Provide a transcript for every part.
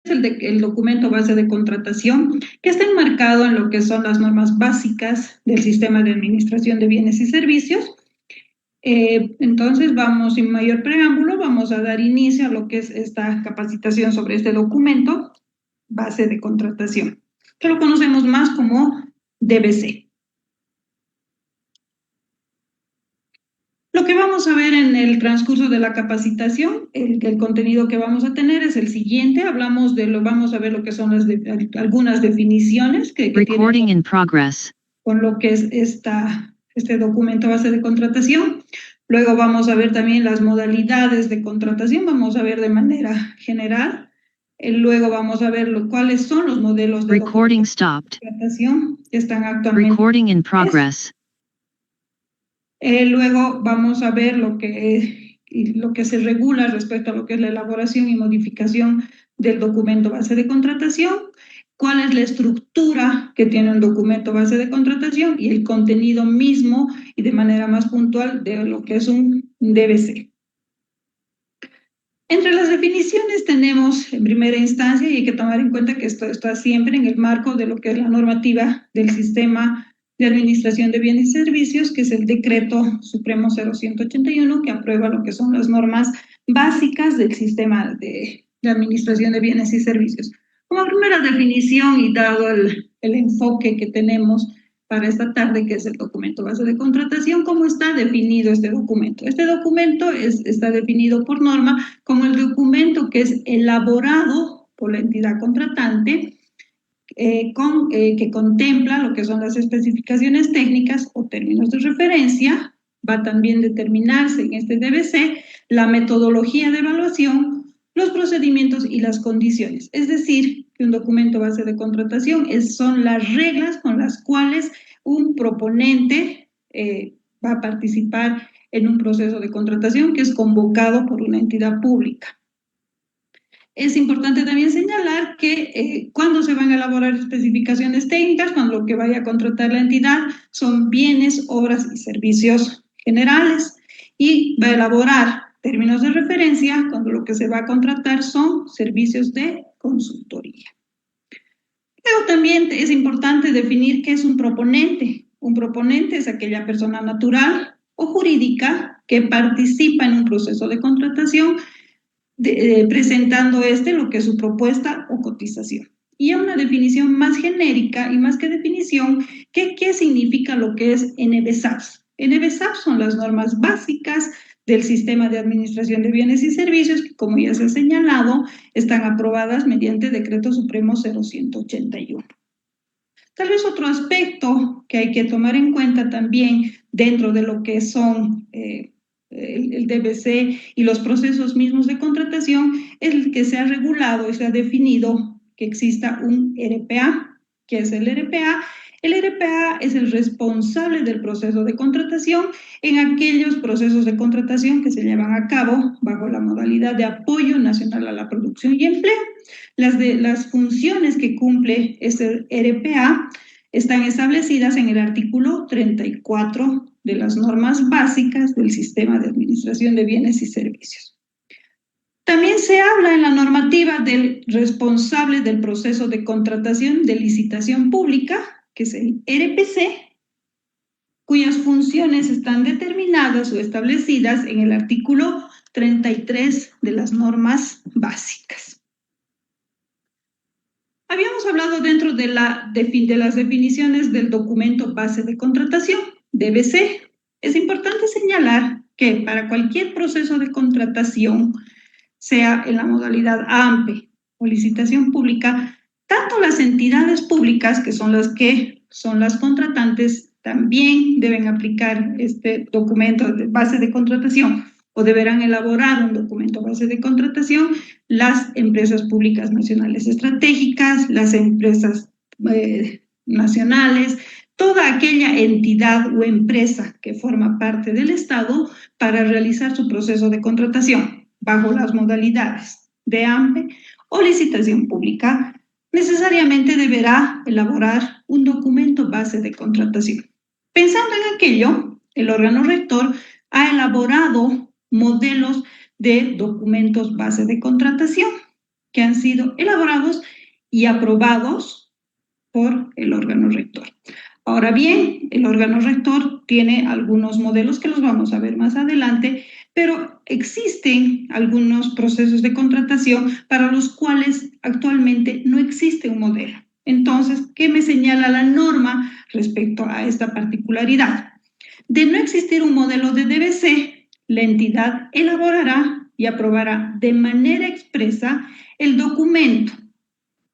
el documento base de contratación, que está enmarcado en lo que son las normas básicas del sistema de administración de bienes y servicios. Entonces, vamos, sin mayor preámbulo, vamos a dar inicio a lo que es esta capacitación sobre este documento base de contratación, que lo conocemos más como DBC. Lo que vamos a ver en el transcurso de la capacitación, el contenido que vamos a tener es el siguiente. Vamos a ver lo que son algunas definiciones que Recording in progress. Con lo que es este documento base de contratación. Luego vamos a ver también las modalidades de contratación, vamos a ver de manera general. Luego vamos a ver cuáles son los modelos de contratación que están actualmente. Recording in progress. Luego vamos a ver lo que se regula respecto a lo que es la elaboración y modificación del documento base de contratación, cuál es la estructura que tiene un documento base de contratación y el contenido mismo y de manera más puntual de lo que es un DBC. Entre las definiciones tenemos en primera instancia, y hay que tomar en cuenta que esto está siempre en el marco de lo que es la normativa del sistema de administración de bienes y servicios, que es el Decreto Supremo 0181, que aprueba lo que son las normas básicas del sistema de administración de bienes y servicios. Como primera definición y dado el enfoque que tenemos para esta tarde, que es el documento base de contratación, ¿cómo está definido este documento? Este documento está definido por norma como el documento que es elaborado por la entidad contratante, que contempla lo que son las especificaciones técnicas o términos de referencia. Va también a determinarse en este DBC la metodología de evaluación, los procedimientos y las condiciones. Es decir, que un documento base de contratación son las reglas con las cuales un proponente va a participar en un proceso de contratación que es convocado por una entidad pública. Es importante también señalar que cuando se van a elaborar especificaciones técnicas, cuando lo que vaya a contratar la entidad son bienes, obras y servicios generales, y va a elaborar términos de referencia cuando lo que se va a contratar son servicios de consultoría. Luego también es importante definir qué es un proponente. Un proponente es aquella persona natural o jurídica que participa en un proceso de contratación presentando lo que es su propuesta o cotización. Y a una definición más genérica y más que definición, ¿qué significa lo que es NBSAPS? NBSAPS son las normas básicas del sistema de administración de bienes y servicios que, como ya se ha señalado, están aprobadas mediante Decreto Supremo 0181. Tal vez otro aspecto que hay que tomar en cuenta también dentro de lo que son el DBC y los procesos mismos de contratación, es el que se ha regulado y se ha definido que exista un RPA. ¿Qué es el RPA? El RPA es el responsable del proceso de contratación en aquellos procesos de contratación que se llevan a cabo bajo la modalidad de apoyo nacional a la producción y empleo. Las funciones que cumple este RPA están establecidas en el artículo 34 de las normas básicas del sistema de administración de bienes y servicios. También se habla en la normativa del responsable del proceso de contratación de licitación pública, que es el RPC, cuyas funciones están determinadas o establecidas en el artículo 33 de las normas básicas. Habíamos hablado dentro de las definiciones del documento base de contratación, DBC. Es importante señalar que para cualquier proceso de contratación, sea en la modalidad AMPE o licitación pública, tanto las entidades públicas, que son las contratantes, también deben aplicar este documento de base de contratación o deberán elaborar un documento base de contratación las empresas públicas nacionales estratégicas, las empresas nacionales, toda aquella entidad o empresa que forma parte del Estado para realizar su proceso de contratación bajo las modalidades de AMPE o licitación pública, necesariamente deberá elaborar un documento base de contratación. Pensando en aquello, el órgano rector ha elaborado modelos de documentos base de contratación. que han sido elaborados y aprobados por el órgano rector. Ahora bien, el órgano rector tiene algunos modelos que los vamos a ver más adelante, pero existen algunos procesos de contratación para los cuales actualmente no existe un modelo. Entonces, ¿qué me señala la norma respecto a esta particularidad? De no existir un modelo de DBC, la entidad elaborará y aprobará de manera expresa el documento,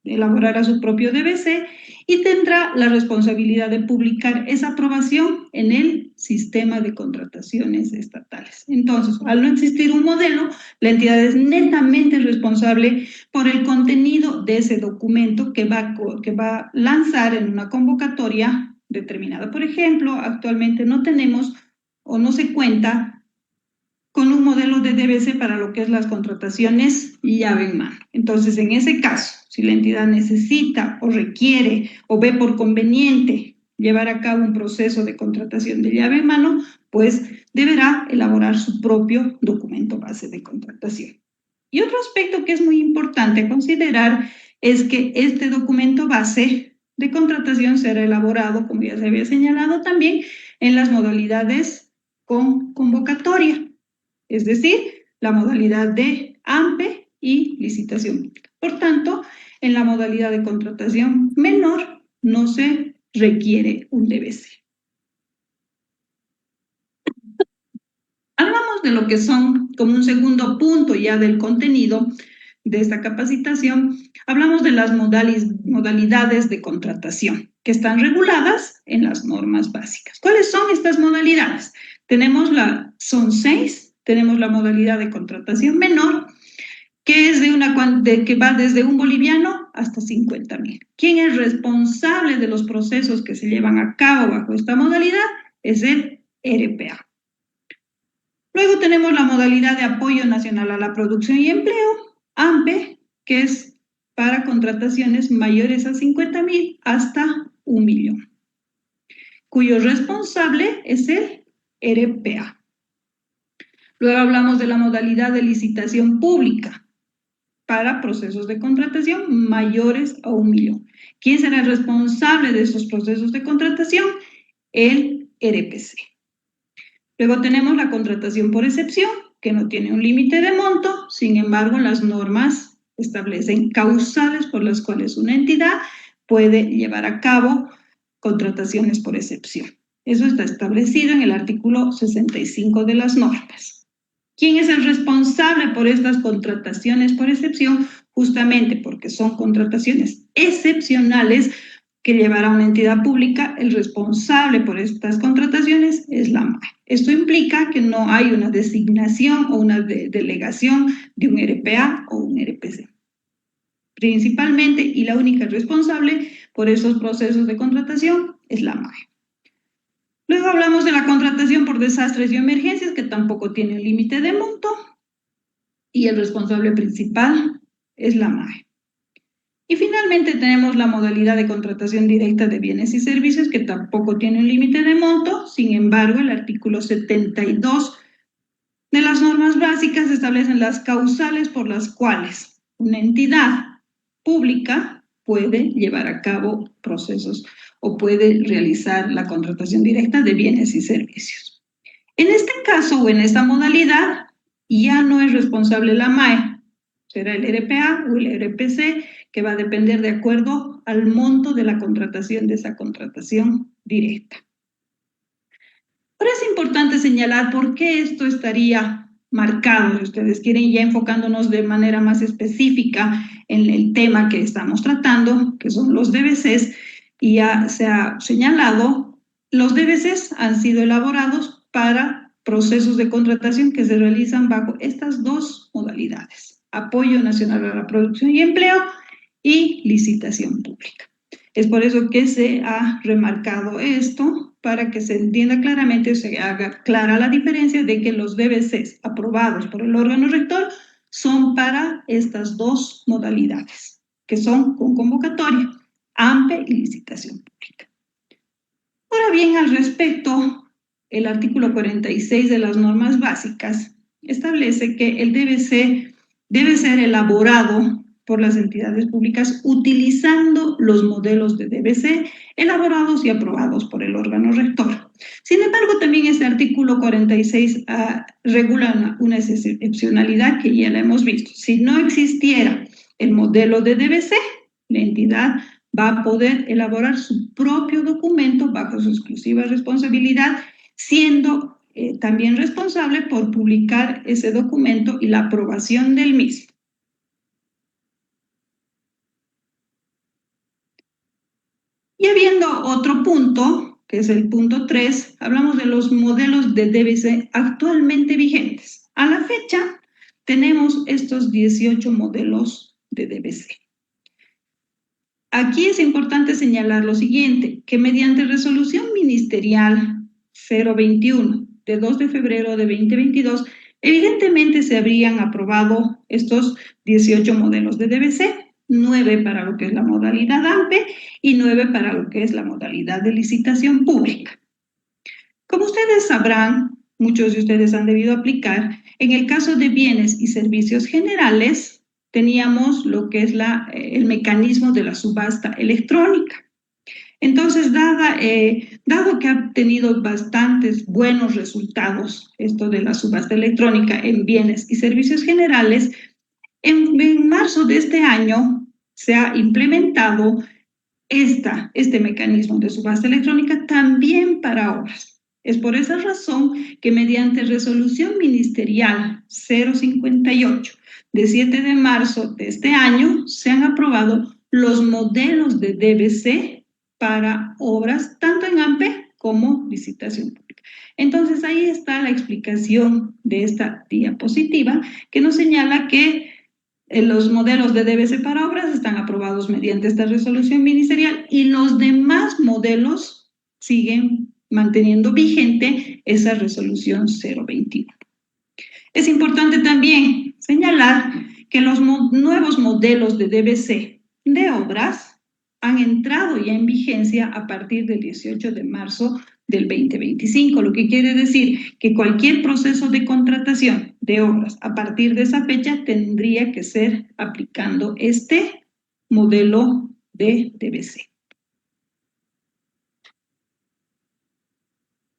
elaborará su propio DBC y tendrá la responsabilidad de publicar esa aprobación en el sistema de contrataciones estatales. Entonces, al no existir un modelo, la entidad es netamente responsable por el contenido de ese documento que va a lanzar en una convocatoria determinada. Por ejemplo, actualmente no tenemos o no se cuenta con un modelo de DBC para lo que es las contrataciones llave en mano. Entonces, en ese caso, si la entidad necesita o requiere o ve por conveniente llevar a cabo un proceso de contratación de llave en mano, pues deberá elaborar su propio documento base de contratación. Y otro aspecto que es muy importante considerar es que este documento base de contratación será elaborado, como ya se había señalado también, en las modalidades con convocatoria. Es decir, la modalidad de AMPE y licitación pública. Por tanto, en la modalidad de contratación menor no se requiere un DBC. Hablamos de lo que son, como un segundo punto ya del contenido de esta capacitación, hablamos de las modalidades de contratación que están reguladas en las normas básicas. ¿Cuáles son estas modalidades? Son 6. Tenemos la modalidad de contratación menor, que es que va desde un boliviano hasta 50.000. ¿Quién es responsable de los procesos que se llevan a cabo bajo esta modalidad? Es el RPA. Luego tenemos la modalidad de apoyo nacional a la producción y empleo, AMPE, que es para contrataciones mayores a 50.000 hasta 1.000.000, cuyo responsable es el RPA. Luego hablamos de la modalidad de licitación pública para procesos de contratación mayores a 1.000.000. ¿Quién será el responsable de esos procesos de contratación? El RPC. Luego tenemos la contratación por excepción, que no tiene un límite de monto, sin embargo, las normas establecen causales por las cuales una entidad puede llevar a cabo contrataciones por excepción. Eso está establecido en el artículo 65 de las normas. ¿Quién es el responsable por estas contrataciones por excepción? Justamente porque son contrataciones excepcionales que llevará una entidad pública, el responsable por estas contrataciones es la MAE. Esto implica que no hay una designación o una delegación de un RPA o un RPC. Principalmente, y la única responsable por esos procesos de contratación es la MAE. Luego hablamos de la contratación por desastres y emergencias, que tampoco tiene un límite de monto, y el responsable principal es la MAE. Y finalmente tenemos la modalidad de contratación directa de bienes y servicios, que tampoco tiene un límite de monto. Sin embargo, el artículo 72 de las normas básicas establecen las causales por las cuales una entidad pública puede llevar a cabo procesos o puede realizar la contratación directa de bienes y servicios. En este caso o en esta modalidad ya no es responsable la MAE, será el RPA o el RPC, que va a depender de acuerdo al monto de la contratación de esa contratación directa. Ahora es importante señalar por qué esto estaría marcado, si ustedes quieren, ya enfocándonos de manera más específica en el tema que estamos tratando, que son los DBCs, y ya se ha señalado, los DBCs han sido elaborados para procesos de contratación que se realizan bajo estas dos modalidades: apoyo nacional a la producción y empleo y licitación pública. Es por eso que se ha remarcado esto, para que se entienda claramente, se haga clara la diferencia de que los DBCs aprobados por el órgano rector son para estas dos modalidades, que son con convocatoria, AMPE y licitación pública. Ahora bien, al respecto, el artículo 46 de las normas básicas establece que el DBC debe ser elaborado por las entidades públicas utilizando los modelos de DBC elaborados y aprobados por el órgano rector. Sin embargo, también este artículo 46 regula una excepcionalidad que ya la hemos visto. Si no existiera el modelo de DBC, la entidad va a poder elaborar su propio documento bajo su exclusiva responsabilidad, siendo también responsable por publicar ese documento y la aprobación del mismo. Y habiendo otro punto, que es el punto 3, hablamos de los modelos de DBC actualmente vigentes. A la fecha, tenemos estos 18 modelos de DBC. Aquí es importante señalar lo siguiente, que mediante resolución ministerial 021 de 2 de febrero de 2022, evidentemente se habrían aprobado estos 18 modelos de DBC, 9 para lo que es la modalidad AMPE y 9 para lo que es la modalidad de licitación pública. Como ustedes sabrán, muchos de ustedes han debido aplicar, en el caso de bienes y servicios generales, teníamos lo que es el mecanismo de la subasta electrónica. Entonces, dado que ha tenido bastantes buenos resultados esto de la subasta electrónica en bienes y servicios generales, en marzo de este año se ha implementado este mecanismo de subasta electrónica también para obras. Es por esa razón que mediante resolución ministerial 058 de 7 de marzo de este año se han aprobado los modelos de DBC para obras tanto en AMPE como licitación pública. Entonces ahí está la explicación de esta diapositiva que nos señala que los modelos de DBC para obras están aprobados mediante esta resolución ministerial y los demás modelos siguen manteniendo vigente esa resolución 021. Es importante también señalar que los nuevos modelos de DBC de obras han entrado ya en vigencia a partir del 18 de marzo del 2025, lo que quiere decir que cualquier proceso de contratación de obras a partir de esa fecha tendría que ser aplicando este modelo de DBC.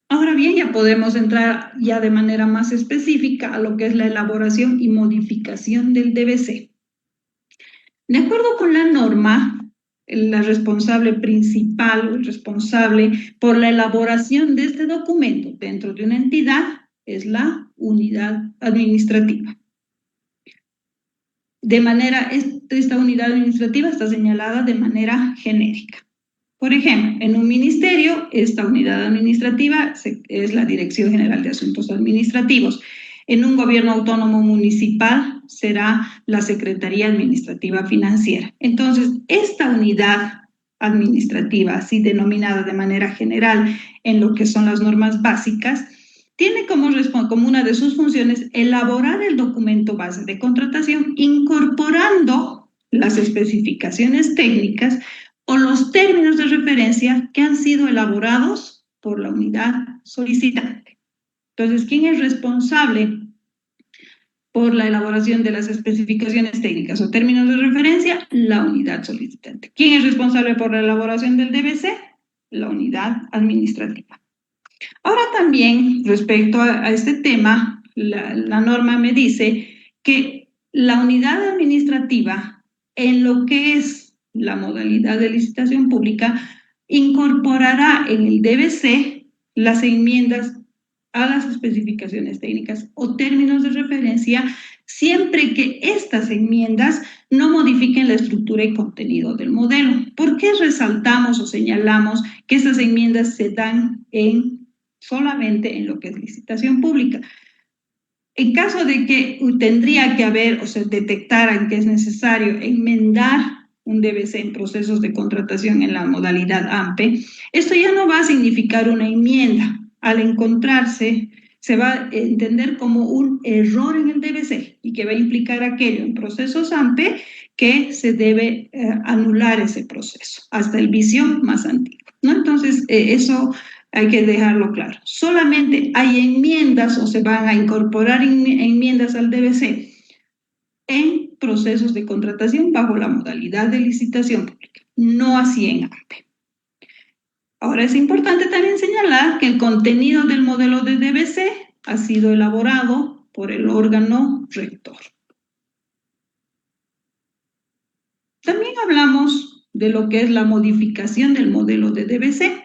Ahora bien, ya podemos entrar ya de manera más específica a lo que es la elaboración y modificación del DBC. De acuerdo con la norma, la responsable principal o el responsable por la elaboración de este documento dentro de una entidad es la unidad administrativa. De manera, esta unidad administrativa está señalada de manera genérica. Por ejemplo, en un ministerio, esta unidad administrativa es la Dirección General de Asuntos Administrativos. En un gobierno autónomo municipal será la Secretaría Administrativa Financiera. Entonces, esta unidad administrativa, así denominada de manera general en lo que son las normas básicas, tiene como una de sus funciones elaborar el documento base de contratación incorporando las especificaciones técnicas o los términos de referencia que han sido elaborados por la unidad solicitante. Entonces, ¿quién es responsable por la elaboración de las especificaciones técnicas o términos de referencia? La unidad solicitante. ¿Quién es responsable por la elaboración del DBC? La unidad administrativa. Ahora también, respecto a este tema, la norma me dice que la unidad administrativa, en lo que es la modalidad de licitación pública, incorporará en el DBC las enmiendas a las especificaciones técnicas o términos de referencia, siempre que estas enmiendas no modifiquen la estructura y contenido del modelo. ¿Por qué resaltamos o señalamos que esas enmiendas se dan solamente en lo que es licitación pública? En caso de que tendría que haber o se detectaran que es necesario enmendar un DBC en procesos de contratación en la modalidad AMPE, esto ya no va a significar una enmienda. Al encontrarse, se va a entender como un error en el DBC y que va a implicar aquello en procesos AMPE que se debe anular ese proceso hasta el vicio más antiguo, ¿no? Entonces, eso hay que dejarlo claro. Solamente hay enmiendas o se van a incorporar enmiendas al DBC en procesos de contratación bajo la modalidad de licitación pública, no así en AMPE. Ahora es importante también señalar que el contenido del modelo de DBC ha sido elaborado por el órgano rector. También hablamos de lo que es la modificación del modelo de DBC.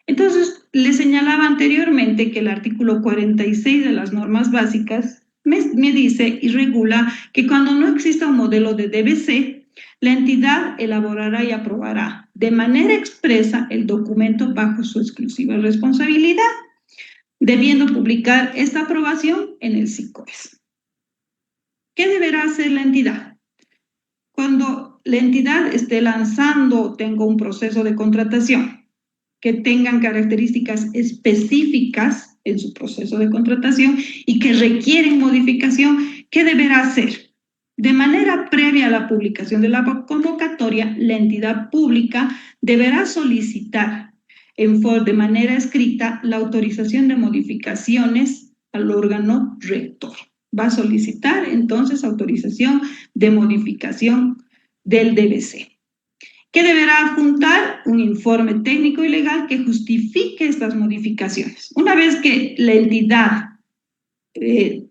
Entonces, les señalaba anteriormente que el artículo 46 de las normas básicas me dice y regula que cuando no exista un modelo de DBC, la entidad elaborará y aprobará de manera expresa el documento bajo su exclusiva responsabilidad, debiendo publicar esta aprobación en el SICOES. ¿Qué deberá hacer la entidad? Cuando la entidad esté lanzando o tenga un proceso de contratación que tengan características específicas en su proceso de contratación y que requieren modificación, ¿qué deberá hacer? De manera previa a la publicación de la convocatoria, la entidad pública deberá solicitar de manera escrita la autorización de modificaciones al órgano rector. Va a solicitar entonces autorización de modificación del DBC. ¿Qué deberá adjuntar? Un informe técnico y legal que justifique estas modificaciones. Una vez que la entidad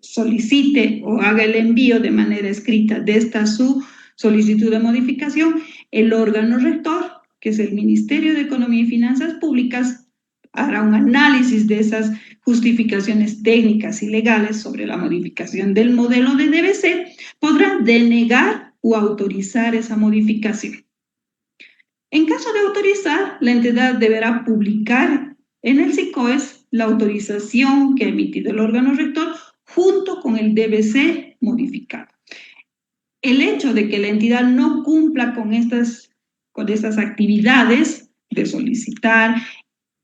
solicite o haga el envío de manera escrita de esta su solicitud de modificación, el órgano rector, que es el Ministerio de Economía y Finanzas Públicas, hará un análisis de esas justificaciones técnicas y legales sobre la modificación del modelo de DBC, podrá denegar o autorizar esa modificación. En caso de autorizar, la entidad deberá publicar en el SICOES la autorización que ha emitido el órgano rector junto con el DBC modificado. El hecho de que la entidad no cumpla con estas actividades de solicitar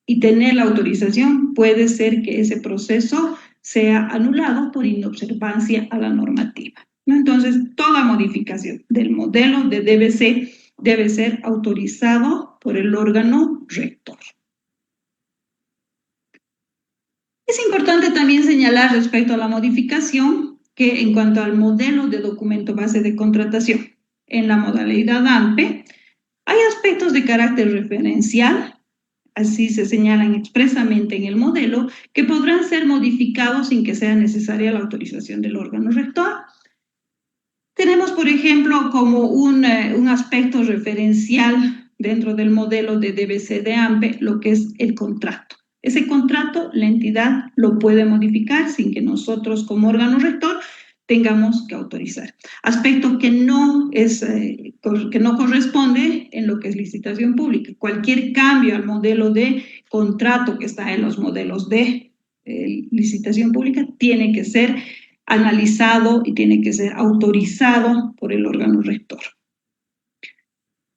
y tener la autorización, puede ser que ese proceso sea anulado por inobservancia a la normativa, ¿no? Entonces, toda modificación del modelo de DBC debe ser autorizado por el órgano rector. Es importante también señalar respecto a la modificación que en cuanto al modelo de documento base de contratación en la modalidad AMPE, hay aspectos de carácter referencial, así se señalan expresamente en el modelo, que podrán ser modificados sin que sea necesaria la autorización del órgano rector. Tenemos, por ejemplo, como un aspecto referencial dentro del modelo de DBC de AMPE, lo que es el contrato. Ese contrato, la entidad lo puede modificar sin que nosotros como órgano rector tengamos que autorizar. Aspecto que no corresponde en lo que es licitación pública. Cualquier cambio al modelo de contrato que está en los modelos de licitación pública tiene que ser analizado y tiene que ser autorizado por el órgano rector.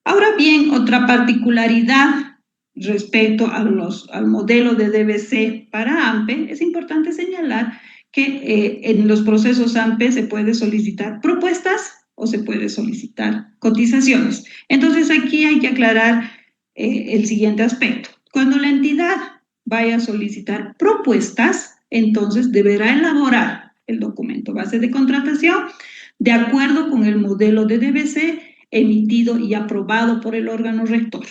Ahora bien, otra particularidad respecto al modelo de DBC para AMPE, es importante señalar que en los procesos AMPE se puede solicitar propuestas o se puede solicitar cotizaciones. Entonces aquí hay que aclarar el siguiente aspecto. Cuando la entidad vaya a solicitar propuestas, entonces deberá elaborar el documento base de contratación de acuerdo con el modelo de DBC emitido y aprobado por el órgano rector.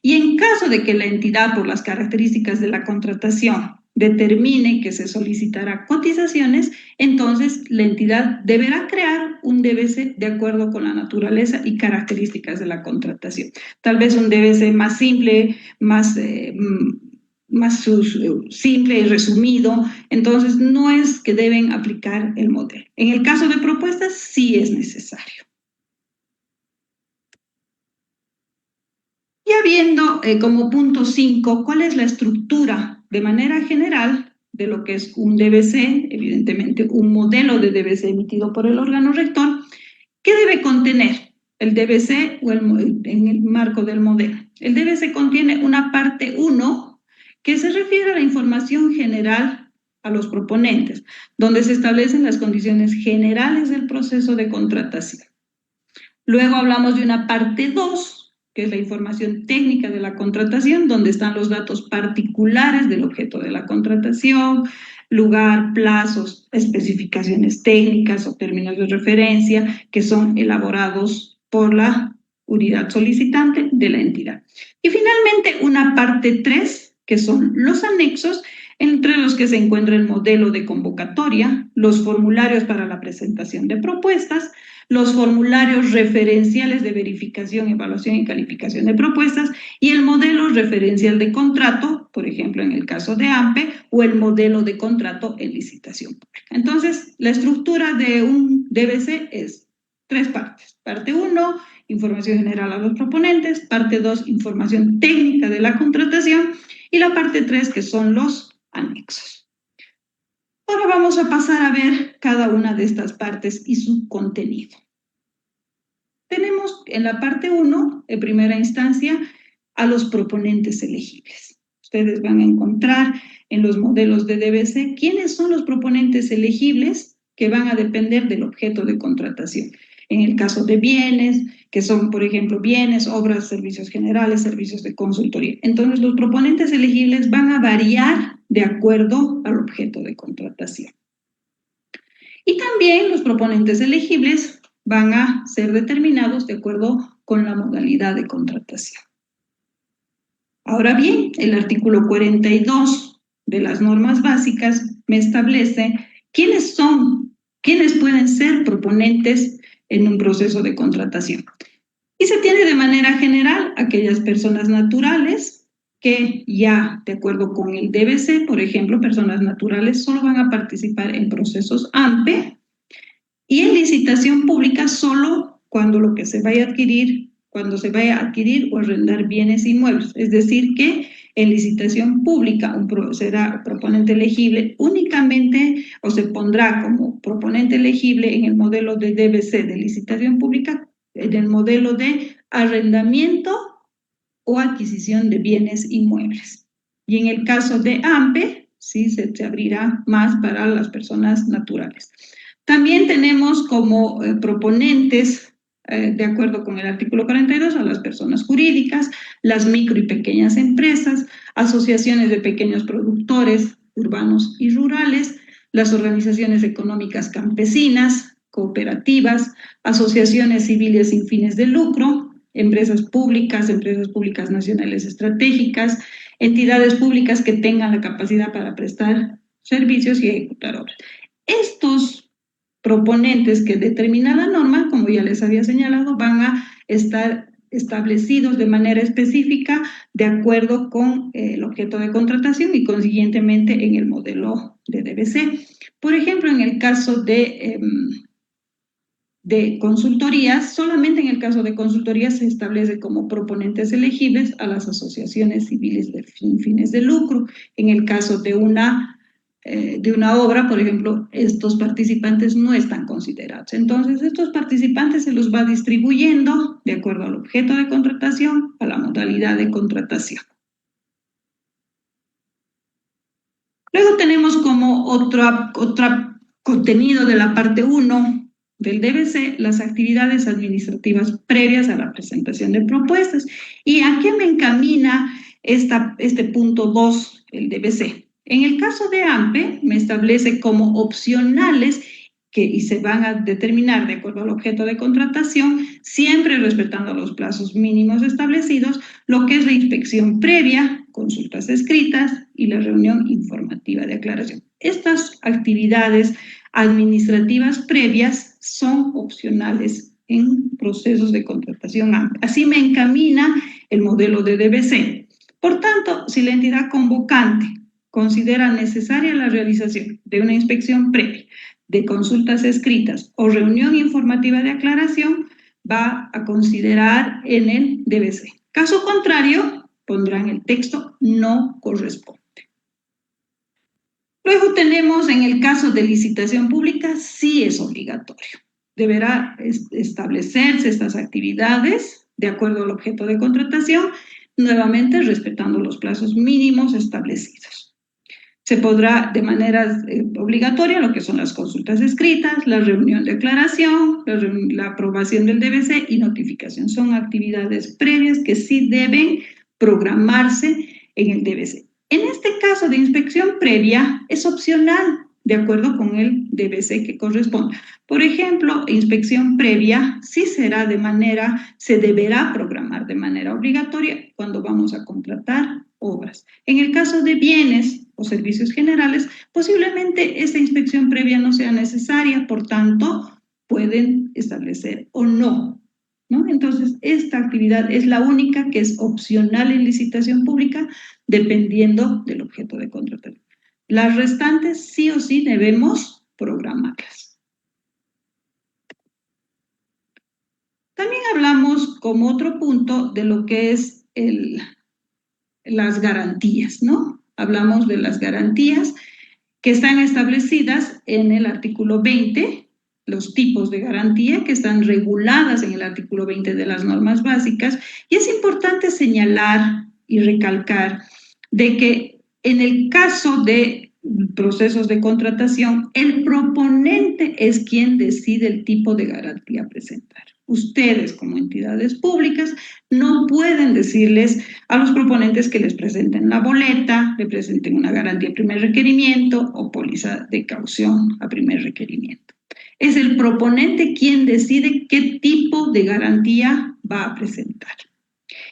Y en caso de que la entidad, por las características de la contratación, determine que se solicitará cotizaciones, entonces la entidad deberá crear un DBC de acuerdo con la naturaleza y características de la contratación. Tal vez un DBC más simple, más simple y resumido, entonces no es que deben aplicar el modelo. En el caso de propuestas, sí es necesario. Ya viendo como punto 5, cuál es la estructura de manera general de lo que es un DBC, evidentemente un modelo de DBC emitido por el órgano rector, ¿qué debe contener el DBC o en el marco del modelo? El DBC contiene una parte 1 que se refiere a la información general a los proponentes, donde se establecen las condiciones generales del proceso de contratación. Luego hablamos de una parte 2, que es la información técnica de la contratación, donde están los datos particulares del objeto de la contratación, lugar, plazos, especificaciones técnicas o términos de referencia que son elaborados por la unidad solicitante de la entidad. Y finalmente una parte 3, que son los anexos, entre los que se encuentra el modelo de convocatoria, los formularios para la presentación de propuestas, los formularios referenciales de verificación, evaluación y calificación de propuestas y el modelo referencial de contrato, por ejemplo, en el caso de AMPE, o el modelo de contrato en licitación pública. Entonces, la estructura de un DBC es 3 partes. Parte 1, información general a los proponentes. Parte 2, información técnica de la contratación. Y la parte 3, que son los anexos. Ahora vamos a pasar a ver cada una de estas partes y su contenido. Tenemos en la parte 1, en primera instancia, a los proponentes elegibles. Ustedes van a encontrar en los modelos de DBC quiénes son los proponentes elegibles que van a depender del objeto de contratación. En el caso de bienes, que son, por ejemplo, bienes, obras, servicios generales, servicios de consultoría. Entonces, los proponentes elegibles van a variar de acuerdo al objeto de contratación. Y también los proponentes elegibles van a ser determinados de acuerdo con la modalidad de contratación. Ahora bien, el artículo 42 de las normas básicas me establece quiénes pueden ser proponentes en un proceso de contratación. Y se tiene de manera general aquellas personas naturales que ya, de acuerdo con el DBC, por ejemplo, personas naturales solo van a participar en procesos AMPE y en licitación pública solo cuando lo que se vaya a adquirir, cuando se vaya a adquirir o arrendar bienes inmuebles. Es decir, que en licitación pública será proponente elegible únicamente o se pondrá como proponente elegible en el modelo de DBC de licitación pública, en el modelo de arrendamiento o adquisición de bienes inmuebles. Y en el caso de AMPE, sí, se abrirá más para las personas naturales. También tenemos como proponentes, de acuerdo con el artículo 42, a las personas jurídicas, las micro y pequeñas empresas, asociaciones de pequeños productores urbanos y rurales, las organizaciones económicas campesinas, cooperativas, asociaciones civiles sin fines de lucro, empresas públicas nacionales estratégicas, entidades públicas que tengan la capacidad para prestar servicios y ejecutar obras. Estos proponentes que determina la norma, como ya les había señalado, van a estar establecidos de manera específica de acuerdo con el objeto de contratación y consiguientemente en el modelo de DBC. Por ejemplo, en el caso de consultorías, solamente en el caso de consultorías se establece como proponentes elegibles a las asociaciones civiles sin fines de lucro. En el caso de una obra, por ejemplo, estos participantes no están considerados. Entonces, estos participantes se los va distribuyendo de acuerdo al objeto de contratación, a la modalidad de contratación. Luego tenemos como otro contenido de la parte 1 del DBC, las actividades administrativas previas a la presentación de propuestas. ¿Y a qué me encamina este punto 2, el DBC? En el caso de AMPE, me establece como opcionales y se van a determinar de acuerdo al objeto de contratación, siempre respetando los plazos mínimos establecidos, lo que es la inspección previa, consultas escritas y la reunión informativa de aclaración. Estas actividades administrativas previas son opcionales en procesos de contratación AMPE. Así me encamina el modelo de DBC. Por tanto, si la entidad convocante considera necesaria la realización de una inspección previa, de consultas escritas o reunión informativa de aclaración, va a considerar en el DBC. Caso contrario, pondrán el texto no corresponde. Luego tenemos en el caso de licitación pública, sí es obligatorio. Deberá establecerse estas actividades de acuerdo al objeto de contratación, nuevamente respetando los plazos mínimos establecidos. Se podrá de manera obligatoria lo que son las consultas escritas, la reunión de aclaración, la aprobación del DBC y notificación. Son actividades previas que sí deben programarse en el DBC. En este caso de inspección previa es opcional, de acuerdo con el DBC que corresponda. Por ejemplo, inspección previa sí se deberá programar de manera obligatoria cuando vamos a contratar obras. En el caso de bienes o servicios generales, posiblemente esta inspección previa no sea necesaria, por tanto, pueden establecer o no, ¿no? Entonces, esta actividad es la única que es opcional en licitación pública, dependiendo del objeto de contratación. Las restantes sí o sí debemos programarlas. También hablamos como otro punto de lo que es las garantías, ¿no? Hablamos de las garantías que están establecidas en el artículo 20, los tipos de garantía que están reguladas en el artículo 20 de las normas básicas, y es importante señalar y recalcar de que en el caso de procesos de contratación, el proponente es quien decide el tipo de garantía a presentar. Ustedes, como entidades públicas, no pueden decirles a los proponentes que les presenten la boleta, le presenten una garantía a primer requerimiento o póliza de caución a primer requerimiento. Es el proponente quien decide qué tipo de garantía va a presentar.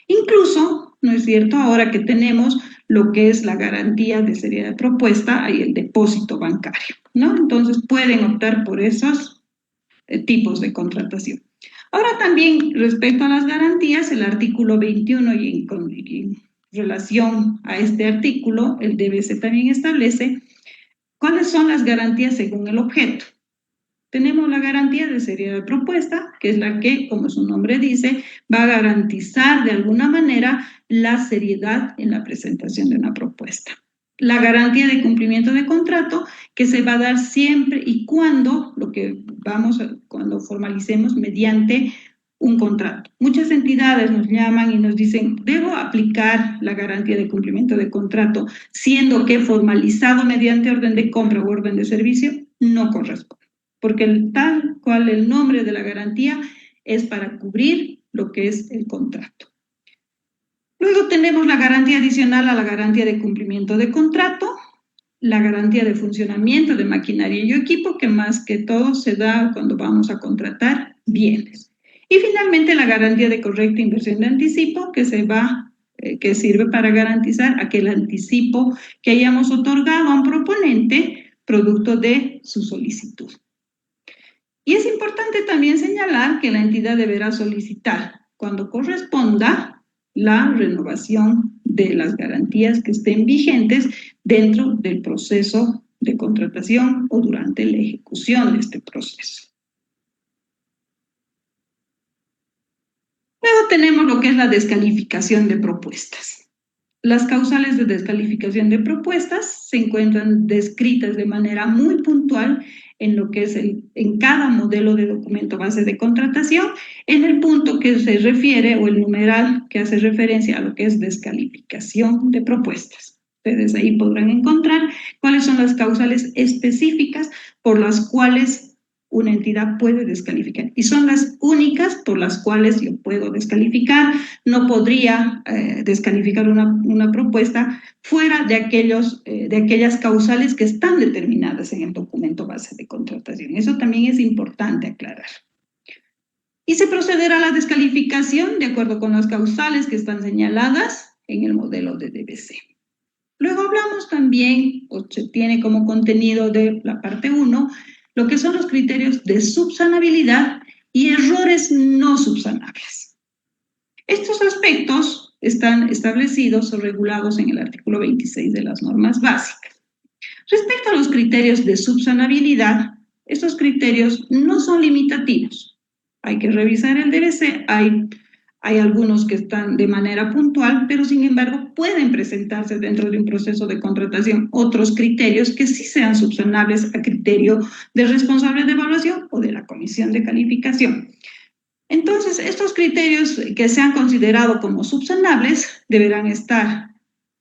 Incluso, ¿no es cierto?, ahora que tenemos lo que es la garantía de seriedad de propuesta, hay el depósito bancario, ¿no? Entonces pueden optar por esos tipos de contratación. Ahora también, respecto a las garantías, el artículo 21 y en relación a este artículo, el DBC también establece cuáles son las garantías según el objeto. Tenemos la garantía de seriedad de propuesta, que es la que, como su nombre dice, va a garantizar de alguna manera la seriedad en la presentación de una propuesta. La garantía de cumplimiento de contrato, que se va a dar siempre y cuando cuando formalicemos mediante un contrato. Muchas entidades nos llaman y nos dicen, ¿debo aplicar la garantía de cumplimiento de contrato siendo que formalizado mediante orden de compra o orden de servicio? No corresponde, porque tal cual el nombre de la garantía es para cubrir lo que es el contrato. Luego tenemos la garantía adicional a la garantía de cumplimiento de contrato, la garantía de funcionamiento de maquinaria y equipo, que más que todo se da cuando vamos a contratar bienes. Y finalmente la garantía de correcta inversión de anticipo, que sirve para garantizar aquel anticipo que hayamos otorgado a un proponente producto de su solicitud. Y es importante también señalar que la entidad deberá solicitar, cuando corresponda, la renovación de las garantías que estén vigentes dentro del proceso de contratación o durante la ejecución de este proceso. Luego tenemos lo que es la descalificación de propuestas. Las causales de descalificación de propuestas se encuentran descritas de manera muy puntual en lo que es en cada modelo de documento base de contratación, en el punto que se refiere o el numeral que hace referencia a lo que es descalificación de propuestas. Ustedes ahí podrán encontrar cuáles son las causales específicas por las cuales una entidad puede descalificar. Y son las únicas por las cuales yo puedo descalificar. No podría descalificar una propuesta fuera de aquellas causales que están determinadas en el documento base de contratación. Eso también es importante aclarar. Y se procederá a la descalificación de acuerdo con las causales que están señaladas en el modelo de DBC. Luego hablamos también, o se tiene como contenido de la parte 1, lo que son los criterios de subsanabilidad y errores no subsanables. Estos aspectos están establecidos o regulados en el artículo 26 de las normas básicas. Respecto a los criterios de subsanabilidad, estos criterios no son limitativos. Hay que revisar el DBC, hay algunos que están de manera puntual, pero sin embargo pueden presentarse dentro de un proceso de contratación otros criterios que sí sean subsanables a criterio del responsable de evaluación o de la comisión de calificación. Entonces, estos criterios que se han considerado como subsanables deberán estar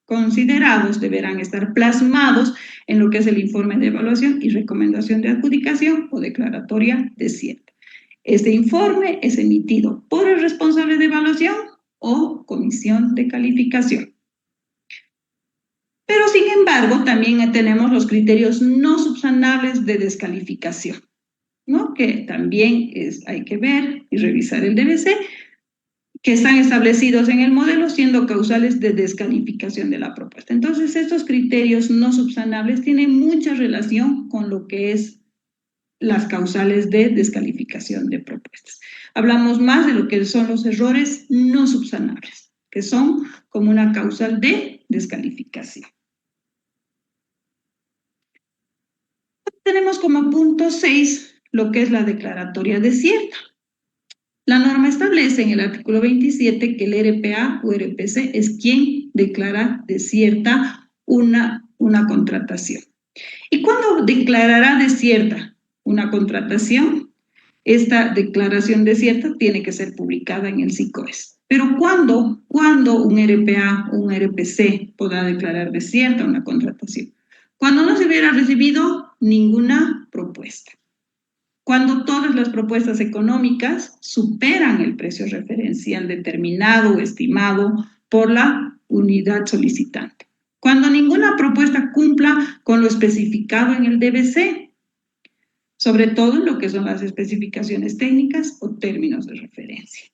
considerados, deberán estar plasmados en lo que es el informe de evaluación y recomendación de adjudicación o declaratoria de cierre. Este informe es emitido por el responsable de evaluación o comisión de calificación. Pero, sin embargo, también tenemos los criterios no subsanables de descalificación, ¿no? Que también hay que ver y revisar el DBC, que están establecidos en el modelo siendo causales de descalificación de la propuesta. Entonces, estos criterios no subsanables tienen mucha relación con lo que es las causales de descalificación de propuestas. Hablamos más de lo que son los errores no subsanables, que son como una causal de descalificación. Tenemos como punto 6 lo que es la declaratoria desierta. La norma establece en el artículo 27 que el RPA o RPC es quien declara desierta una contratación. ¿Y cuándo declarará desierta una contratación? Esta declaración desierta tiene que ser publicada en el SICOES. Pero ¿cuándo un RPA o un RPC podrá declarar desierta una contratación? Cuando no se hubiera recibido ninguna propuesta. Cuando todas las propuestas económicas superan el precio referencial determinado o estimado por la unidad solicitante. Cuando ninguna propuesta cumpla con lo especificado en el DBC, sobre todo en lo que son las especificaciones técnicas o términos de referencia.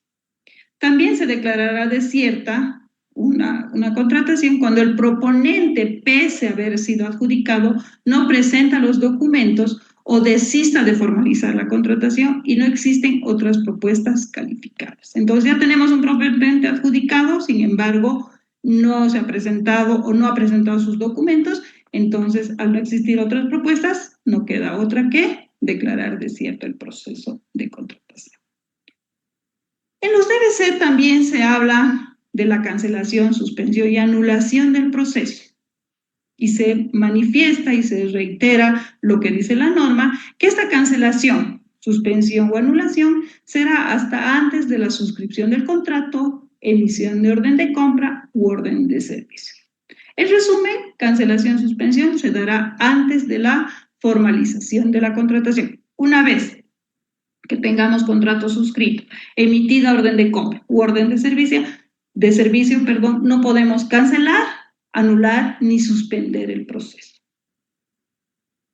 También se declarará desierta una contratación cuando el proponente, pese a haber sido adjudicado, no presenta los documentos o desista de formalizar la contratación y no existen otras propuestas calificadas. Entonces ya tenemos un proponente adjudicado, sin embargo, no se ha presentado o no ha presentado sus documentos, entonces al no existir otras propuestas, no queda otra que declarar desierto el proceso de contratación. En los DBC también se habla de la cancelación, suspensión y anulación del proceso. Y se manifiesta y se reitera lo que dice la norma, que esta cancelación, suspensión o anulación será hasta antes de la suscripción del contrato, emisión de orden de compra u orden de servicio. En resumen, cancelación, suspensión se dará antes de la formalización de la contratación. Una vez que tengamos contrato suscrito, emitida orden de compra u orden de servicio, no podemos cancelar, anular ni suspender el proceso.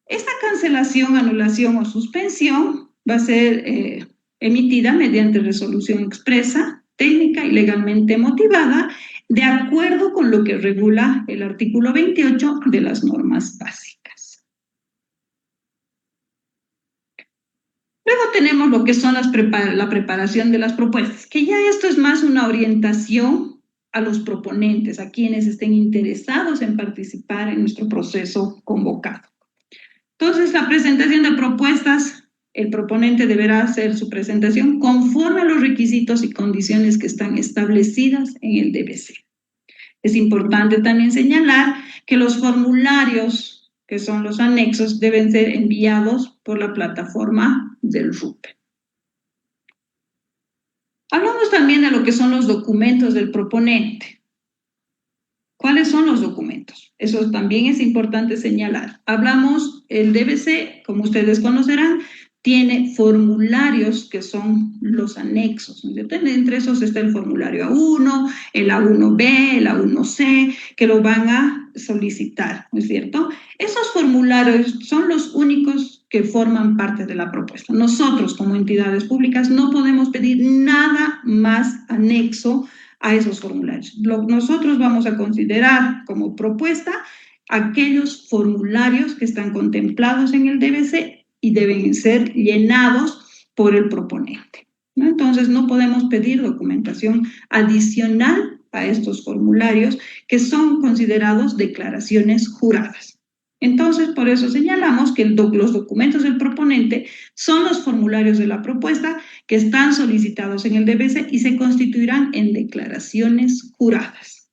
Esta cancelación, anulación o suspensión va a ser emitida mediante resolución expresa, técnica y legalmente motivada, de acuerdo con lo que regula el artículo 28 de las normas básicas. Luego tenemos lo que son la preparación de las propuestas, que ya esto es más una orientación a los proponentes, a quienes estén interesados en participar en nuestro proceso convocado. Entonces, la presentación de propuestas, el proponente deberá hacer su presentación conforme a los requisitos y condiciones que están establecidas en el DBC. Es importante también señalar que los formularios, que son los anexos, deben ser enviados por la plataforma del RUPE. Hablamos también de lo que son los documentos del proponente. ¿Cuáles son los documentos? Eso también es importante señalar. Hablamos, el DBC, como ustedes conocerán, tiene formularios que son los anexos, ¿no? Entre esos está el formulario A1, el A1B, el A1C, que lo van a solicitar, ¿no es cierto? Esos formularios son los únicos que forman parte de la propuesta. Nosotros, como entidades públicas, no podemos pedir nada más anexo a esos formularios. Nosotros vamos a considerar como propuesta aquellos formularios que están contemplados en el DBC y deben ser llenados por el proponente, ¿no? Entonces, no podemos pedir documentación adicional a estos formularios que son considerados declaraciones juradas. Entonces, por eso señalamos que los documentos del proponente son los formularios de la propuesta que están solicitados en el DBC y se constituirán en declaraciones juradas.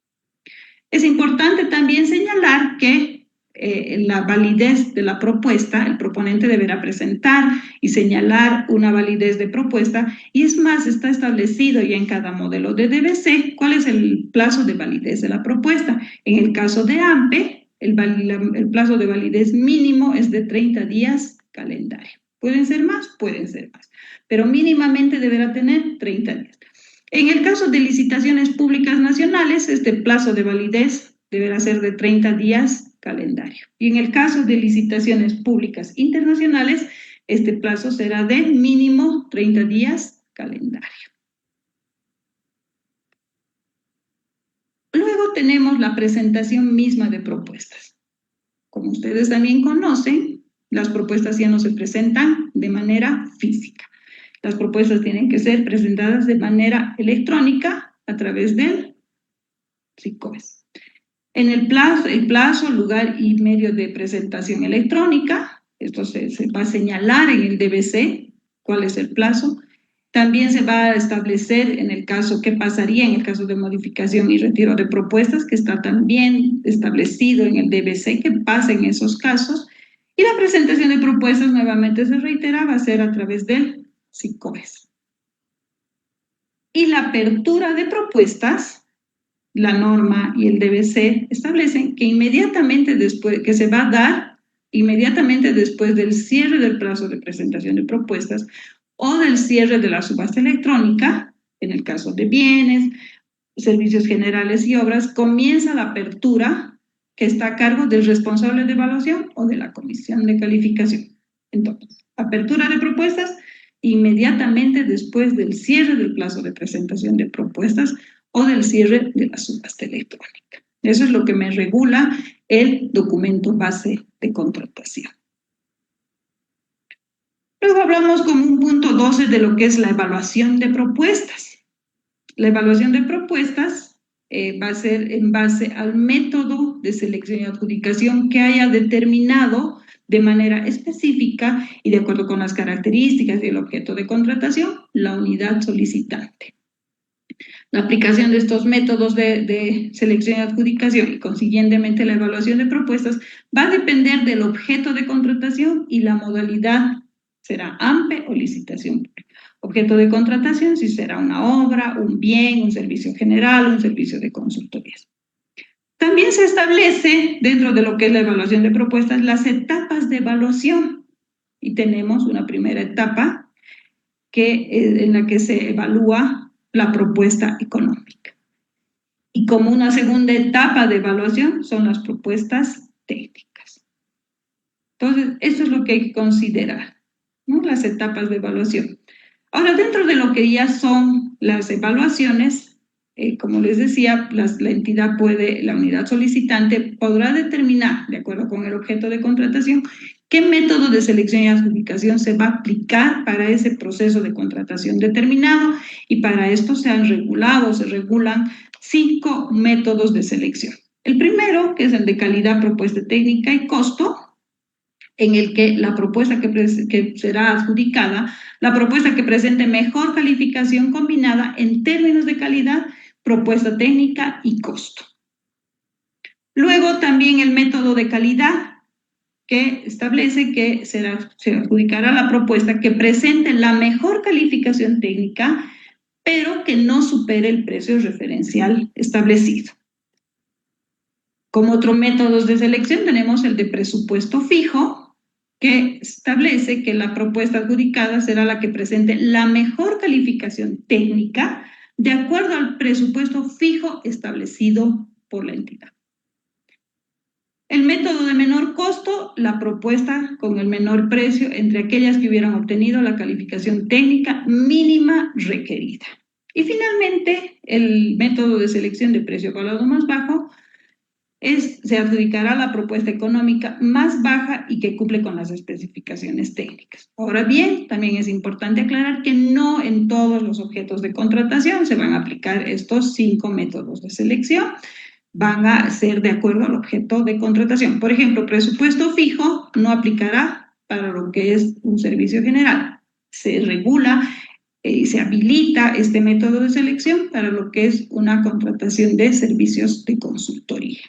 Es importante también señalar que la validez de la propuesta, el proponente deberá presentar y señalar una validez de propuesta, y es más, está establecido ya en cada modelo de DBC cuál es el plazo de validez de la propuesta. En el caso de AMPE, el plazo de validez mínimo es de 30 días calendario. ¿Pueden ser más? Pueden ser más, pero mínimamente deberá tener 30 días. En el caso de licitaciones públicas nacionales, este plazo de validez deberá ser de 30 días calendario. Y en el caso de licitaciones públicas internacionales, este plazo será de mínimo 30 días calendario. Luego tenemos la presentación misma de propuestas. Como ustedes también conocen, las propuestas ya no se presentan de manera física. Las propuestas tienen que ser presentadas de manera electrónica a través del SICOBES. En el plazo, lugar y medio de presentación electrónica, esto se va a señalar en el DBC cuál es el plazo. También se va a establecer en el caso, qué pasaría en el caso de modificación y retiro de propuestas, que está también establecido en el DBC, qué pasa en esos casos. Y la presentación de propuestas, nuevamente se reitera, va a ser a través del SICOBES. Y la apertura de propuestas, la norma y el DBC establecen que inmediatamente después, que se va a dar inmediatamente después del cierre del plazo de presentación de propuestas o del cierre de la subasta electrónica, en el caso de bienes, servicios generales y obras, comienza la apertura que está a cargo del responsable de evaluación o de la comisión de calificación. Entonces, apertura de propuestas inmediatamente después del cierre del plazo de presentación de propuestas o del cierre de la subasta electrónica. Eso es lo que me regula el documento base de contratación. Luego hablamos como un punto 12 de lo que es la evaluación de propuestas. La evaluación de propuestas va a ser en base al método de selección y adjudicación que haya determinado de manera específica y de acuerdo con las características y el objeto de contratación, la unidad solicitante. La aplicación de estos métodos de selección y adjudicación y consiguientemente la evaluación de propuestas va a depender del objeto de contratación y la modalidad, será AMPE o licitación pública. Objeto de contratación si será una obra, un bien, un servicio general, un servicio de consultorías. También se establece dentro de lo que es la evaluación de propuestas las etapas de evaluación y tenemos una primera etapa en la que se evalúa la propuesta económica. Y como una segunda etapa de evaluación son las propuestas técnicas. Entonces, eso es lo que hay que considerar, ¿no? Las etapas de evaluación. Ahora, dentro de lo que ya son las evaluaciones, como les decía, la entidad la unidad solicitante podrá determinar, de acuerdo con el objeto de contratación, qué método de selección y adjudicación se va a aplicar para ese proceso de contratación determinado y para esto se regulan 5 métodos de selección. El primero, que es el de calidad, propuesta técnica y costo, en el que la propuesta que será adjudicada, la propuesta que presente mejor calificación combinada en términos de calidad, propuesta técnica y costo. Luego también el método de calidad, que establece que se adjudicará la propuesta que presente la mejor calificación técnica, pero que no supere el precio referencial establecido. Como otros métodos de selección tenemos el de presupuesto fijo, que establece que la propuesta adjudicada será la que presente la mejor calificación técnica de acuerdo al presupuesto fijo establecido por la entidad. El método de menor costo, la propuesta con el menor precio entre aquellas que hubieran obtenido la calificación técnica mínima requerida. Y finalmente, el método de selección de precio evaluado más bajo se adjudicará la propuesta económica más baja y que cumple con las especificaciones técnicas. Ahora bien, también es importante aclarar que no en todos los objetos de contratación se van a aplicar estos 5 métodos de selección, van a ser de acuerdo al objeto de contratación. Por ejemplo, presupuesto fijo no aplicará para lo que es un servicio general. Se regula y se habilita este método de selección para lo que es una contratación de servicios de consultoría.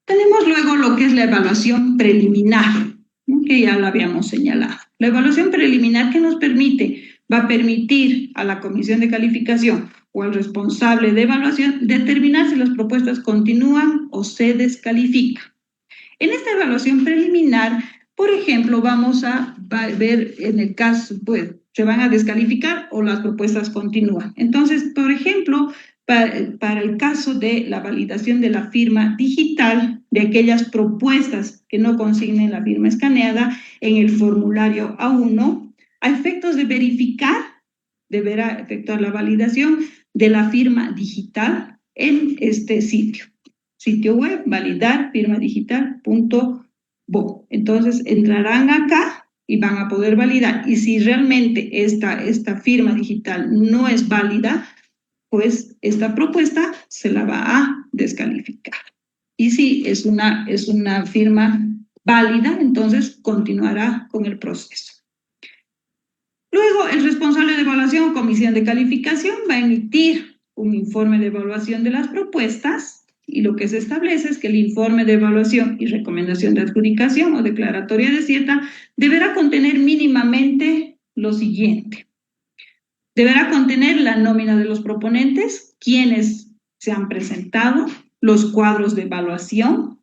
Tenemos luego lo que es la evaluación preliminar, ¿no? Que ya lo habíamos señalado. La evaluación preliminar, ¿qué nos permite? Va a permitir a la comisión de calificación o al responsable de evaluación determinar si las propuestas continúan o se descalifican. En esta evaluación preliminar, por ejemplo, vamos a ver en el caso, pues, se van a descalificar o las propuestas continúan. Entonces, por ejemplo, para el caso de la validación de la firma digital de aquellas propuestas que no consignen la firma escaneada en el formulario A1, a efectos de verificar, deberá efectuar la validación de la firma digital en este sitio web, validar-firmadigital.bo. Entonces entrarán acá y van a poder validar. Y si realmente esta firma digital no es válida, pues esta propuesta se la va a descalificar. Y si es una firma válida, entonces continuará con el proceso. Luego, el responsable de evaluación o comisión de calificación va a emitir un informe de evaluación de las propuestas y lo que se establece es que el informe de evaluación y recomendación de adjudicación o declaratoria desierta deberá contener mínimamente lo siguiente. Deberá contener la nómina de los proponentes, quienes se han presentado, los cuadros de evaluación,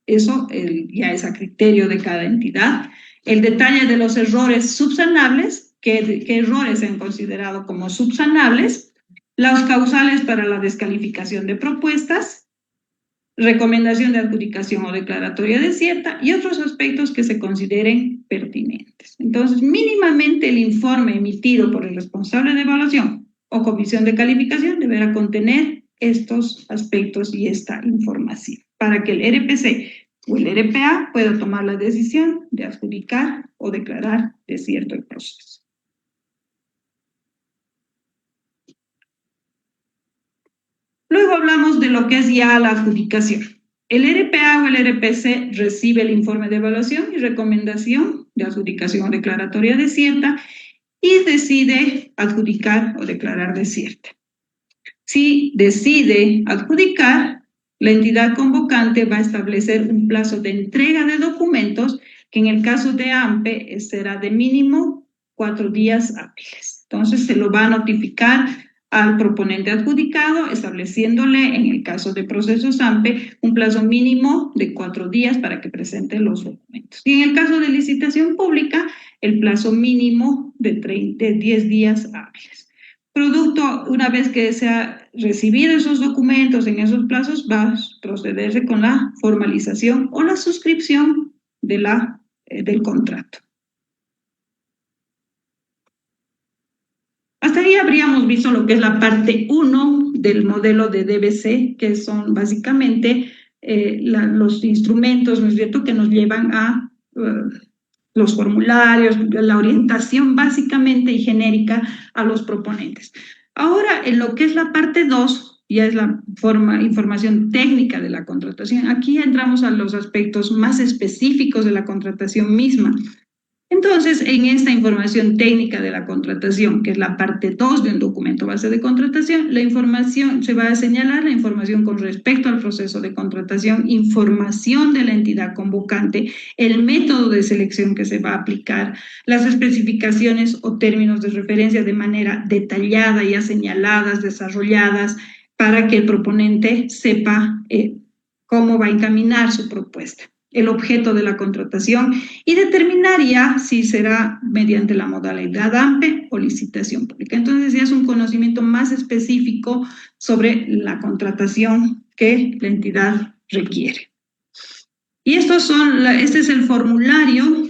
eso ya es a criterio de cada entidad, el detalle de los errores subsanables, qué errores se han considerado como subsanables, las causales para la descalificación de propuestas, recomendación de adjudicación o declaratoria desierta y otros aspectos que se consideren pertinentes. Entonces, mínimamente el informe emitido por el responsable de evaluación o comisión de calificación deberá contener estos aspectos y esta información para que el RPC o el RPA pueda tomar la decisión de adjudicar o declarar desierto el proceso. Luego hablamos de lo que es ya la adjudicación. El RPA o el RPC recibe el informe de evaluación y recomendación de adjudicación o declaratoria desierta y decide adjudicar o declarar desierta. Si decide adjudicar, la entidad convocante va a establecer un plazo de entrega de documentos que en el caso de AMPE será de mínimo 4 días hábiles. Entonces se lo va a notificar al proponente adjudicado, estableciéndole en el caso de procesos AMPE un plazo mínimo de 4 días para que presente los documentos. Y en el caso de licitación pública, el plazo mínimo de 10 días hábiles. Producto, una vez que se ha recibido esos documentos en esos plazos, va a procederse con la formalización o la suscripción de del contrato. Hasta ahí habríamos visto lo que es la parte 1 del modelo de DBC, que son básicamente los instrumentos, ¿no es cierto?, que nos llevan a los formularios, la orientación básicamente y genérica a los proponentes. Ahora, en lo que es la parte 2, ya es la información técnica de la contratación. Aquí entramos a los aspectos más específicos de la contratación misma. Entonces, en esta información técnica de la contratación, que es la parte 2 de un documento base de contratación, la información se va a señalar la información con respecto al proceso de contratación, información de la entidad convocante, el método de selección que se va a aplicar, las especificaciones o términos de referencia de manera detallada, ya señaladas, desarrolladas, para que el proponente sepa cómo va a encaminar su propuesta, el objeto de la contratación y determinaría si será mediante la modalidad AMPE o licitación pública. Entonces ya es un conocimiento más específico sobre la contratación que la entidad requiere. Y este es el formulario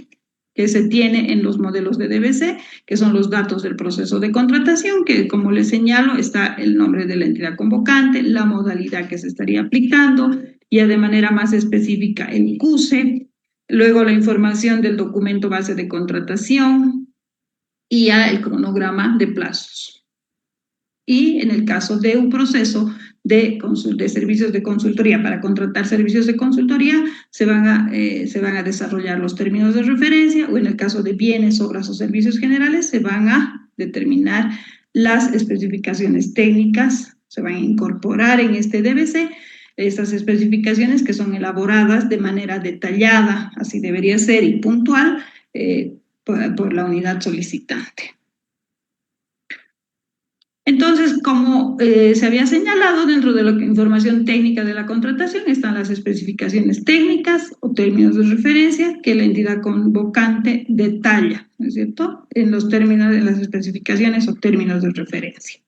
que se tiene en los modelos de DBC, que son los datos del proceso de contratación, que como les señalo está el nombre de la entidad convocante, la modalidad que se estaría aplicando, ya de manera más específica el CUSE, luego la información del documento base de contratación y ya el cronograma de plazos. Y en el caso de un proceso de servicios de consultoría, para contratar servicios de consultoría, se van a desarrollar los términos de referencia, o en el caso de bienes, obras o servicios generales, se van a determinar las especificaciones técnicas, se van a incorporar en este DBC, estas especificaciones que son elaboradas de manera detallada, así debería ser, y puntual, por la unidad solicitante. Entonces, como se había señalado, dentro de la información técnica de la contratación están las especificaciones técnicas o términos de referencia que la entidad convocante detalla, ¿no es cierto?, en los términos de las especificaciones o términos de referencia.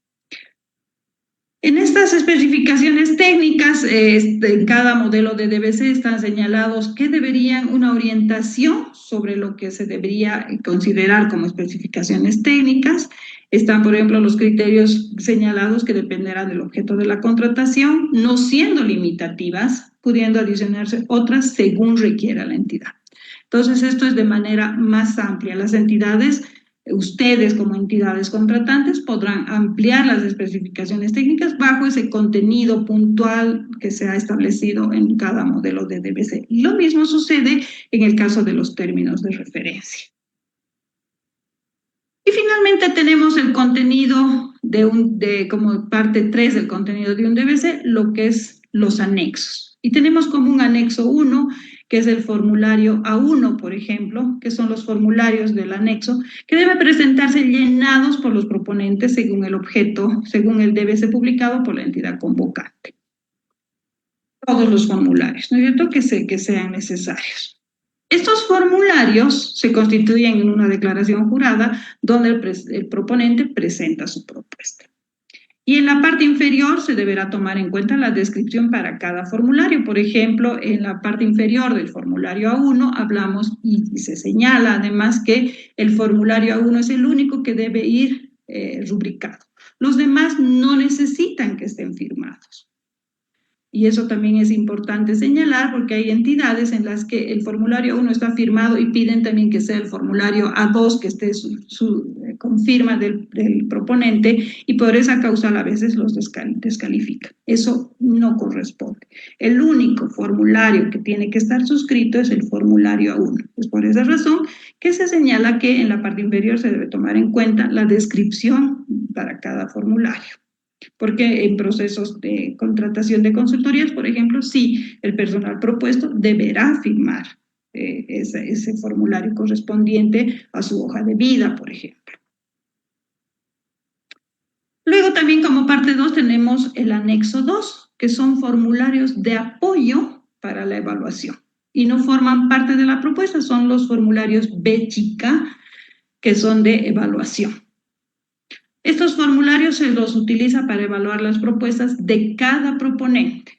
En estas especificaciones técnicas, en cada modelo de DBC están señalados que deberían una orientación sobre lo que se debería considerar como especificaciones técnicas. Están, por ejemplo, los criterios señalados que dependerán del objeto de la contratación, no siendo limitativas, pudiendo adicionarse otras según requiera la entidad. Entonces, esto es de manera más amplia. Las entidades, ustedes como entidades contratantes, podrán ampliar las especificaciones técnicas bajo ese contenido puntual que se ha establecido en cada modelo de DBC. Y lo mismo sucede en el caso de los términos de referencia. Y finalmente tenemos el contenido como parte 3 del contenido de un DBC, lo que es los anexos. Y tenemos como un anexo 1, que es el formulario A1, por ejemplo, que son los formularios del anexo, que deben presentarse llenados por los proponentes según el objeto, según el DBC publicado por la entidad convocante. Todos los formularios, ¿no es cierto?, que sean necesarios. Estos formularios se constituyen en una declaración jurada donde el proponente presenta su propuesta. Y en la parte inferior se deberá tomar en cuenta la descripción para cada formulario. Por ejemplo, en la parte inferior del formulario A1 hablamos y se señala además que el formulario A1 es el único que debe ir rubricado. Los demás no necesitan que estén firmados. Y eso también es importante señalar porque hay entidades en las que el formulario A1 está firmado y piden también que sea el formulario A2 que esté con firma del proponente y por esa causa a veces los descalifican. Eso no corresponde. El único formulario que tiene que estar suscrito es el formulario A1. Es por esa razón que se señala que en la parte inferior se debe tomar en cuenta la descripción para cada formulario. Porque en procesos de contratación de consultorías, por ejemplo, sí, el personal propuesto deberá firmar ese formulario correspondiente a su hoja de vida, por ejemplo. Luego también como parte 2 tenemos el anexo 2, que son formularios de apoyo para la evaluación y no forman parte de la propuesta, son los formularios B chica, que son de evaluación. Estos formularios se los utiliza para evaluar las propuestas de cada proponente.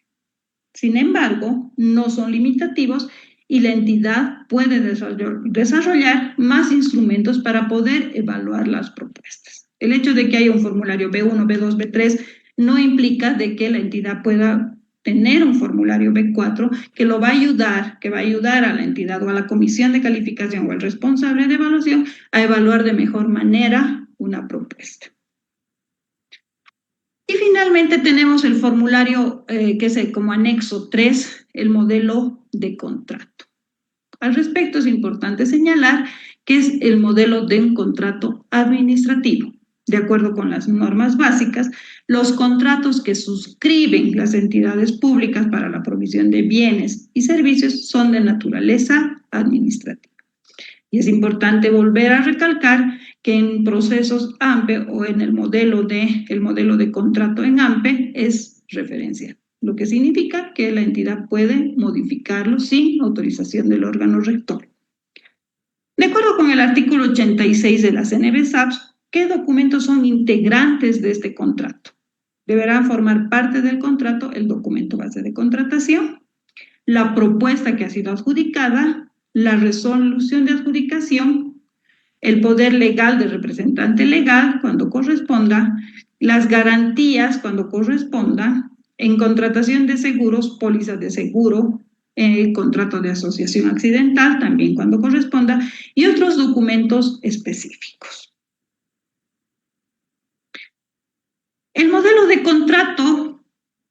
Sin embargo, no son limitativos y la entidad puede desarrollar más instrumentos para poder evaluar las propuestas. El hecho de que haya un formulario B1, B2, B3 no implica de que la entidad pueda tener un formulario B4 que va a ayudar a la entidad o a la comisión de calificación o al responsable de evaluación a evaluar de mejor manera una propuesta. Y finalmente tenemos el formulario que es como anexo 3, el modelo de contrato. Al respecto es importante señalar que es el modelo de un contrato administrativo. De acuerdo con las normas básicas, los contratos que suscriben las entidades públicas para la provisión de bienes y servicios son de naturaleza administrativa. Y es importante volver a recalcar que en procesos AMPE o en el modelo de contrato en AMPE es referencial, lo que significa que la entidad puede modificarlo sin autorización del órgano rector. De acuerdo con el artículo 86 de la CNV-SAPS, ¿qué documentos son integrantes de este contrato? Deberán formar parte del contrato el documento base de contratación, la propuesta que ha sido adjudicada, la resolución de adjudicación, el poder legal del representante legal cuando corresponda, las garantías cuando corresponda, en contratación de seguros, pólizas de seguro, contrato de asociación accidental también cuando corresponda y otros documentos específicos. El modelo de contrato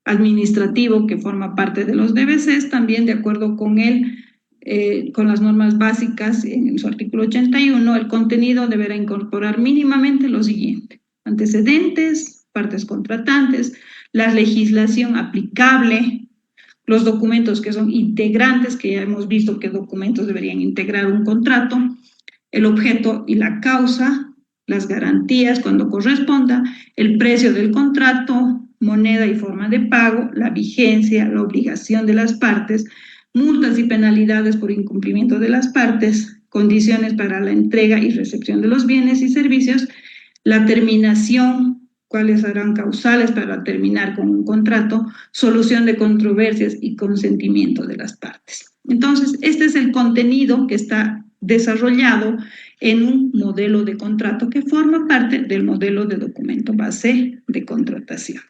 administrativo que forma parte de los DBCs también de acuerdo con las normas básicas en su artículo 81, el contenido deberá incorporar mínimamente lo siguiente: antecedentes, partes contratantes, la legislación aplicable, los documentos que son integrantes, que ya hemos visto qué documentos deberían integrar un contrato, el objeto y la causa, las garantías cuando corresponda, el precio del contrato, moneda y forma de pago, la vigencia, la obligación de las partes, multas y penalidades por incumplimiento de las partes, condiciones para la entrega y recepción de los bienes y servicios, la terminación cuáles serán causales para terminar con un contrato, solución de controversias y consentimiento de las partes. Entonces, este es el contenido que está desarrollado en un modelo de contrato que forma parte del modelo de documento base de contratación.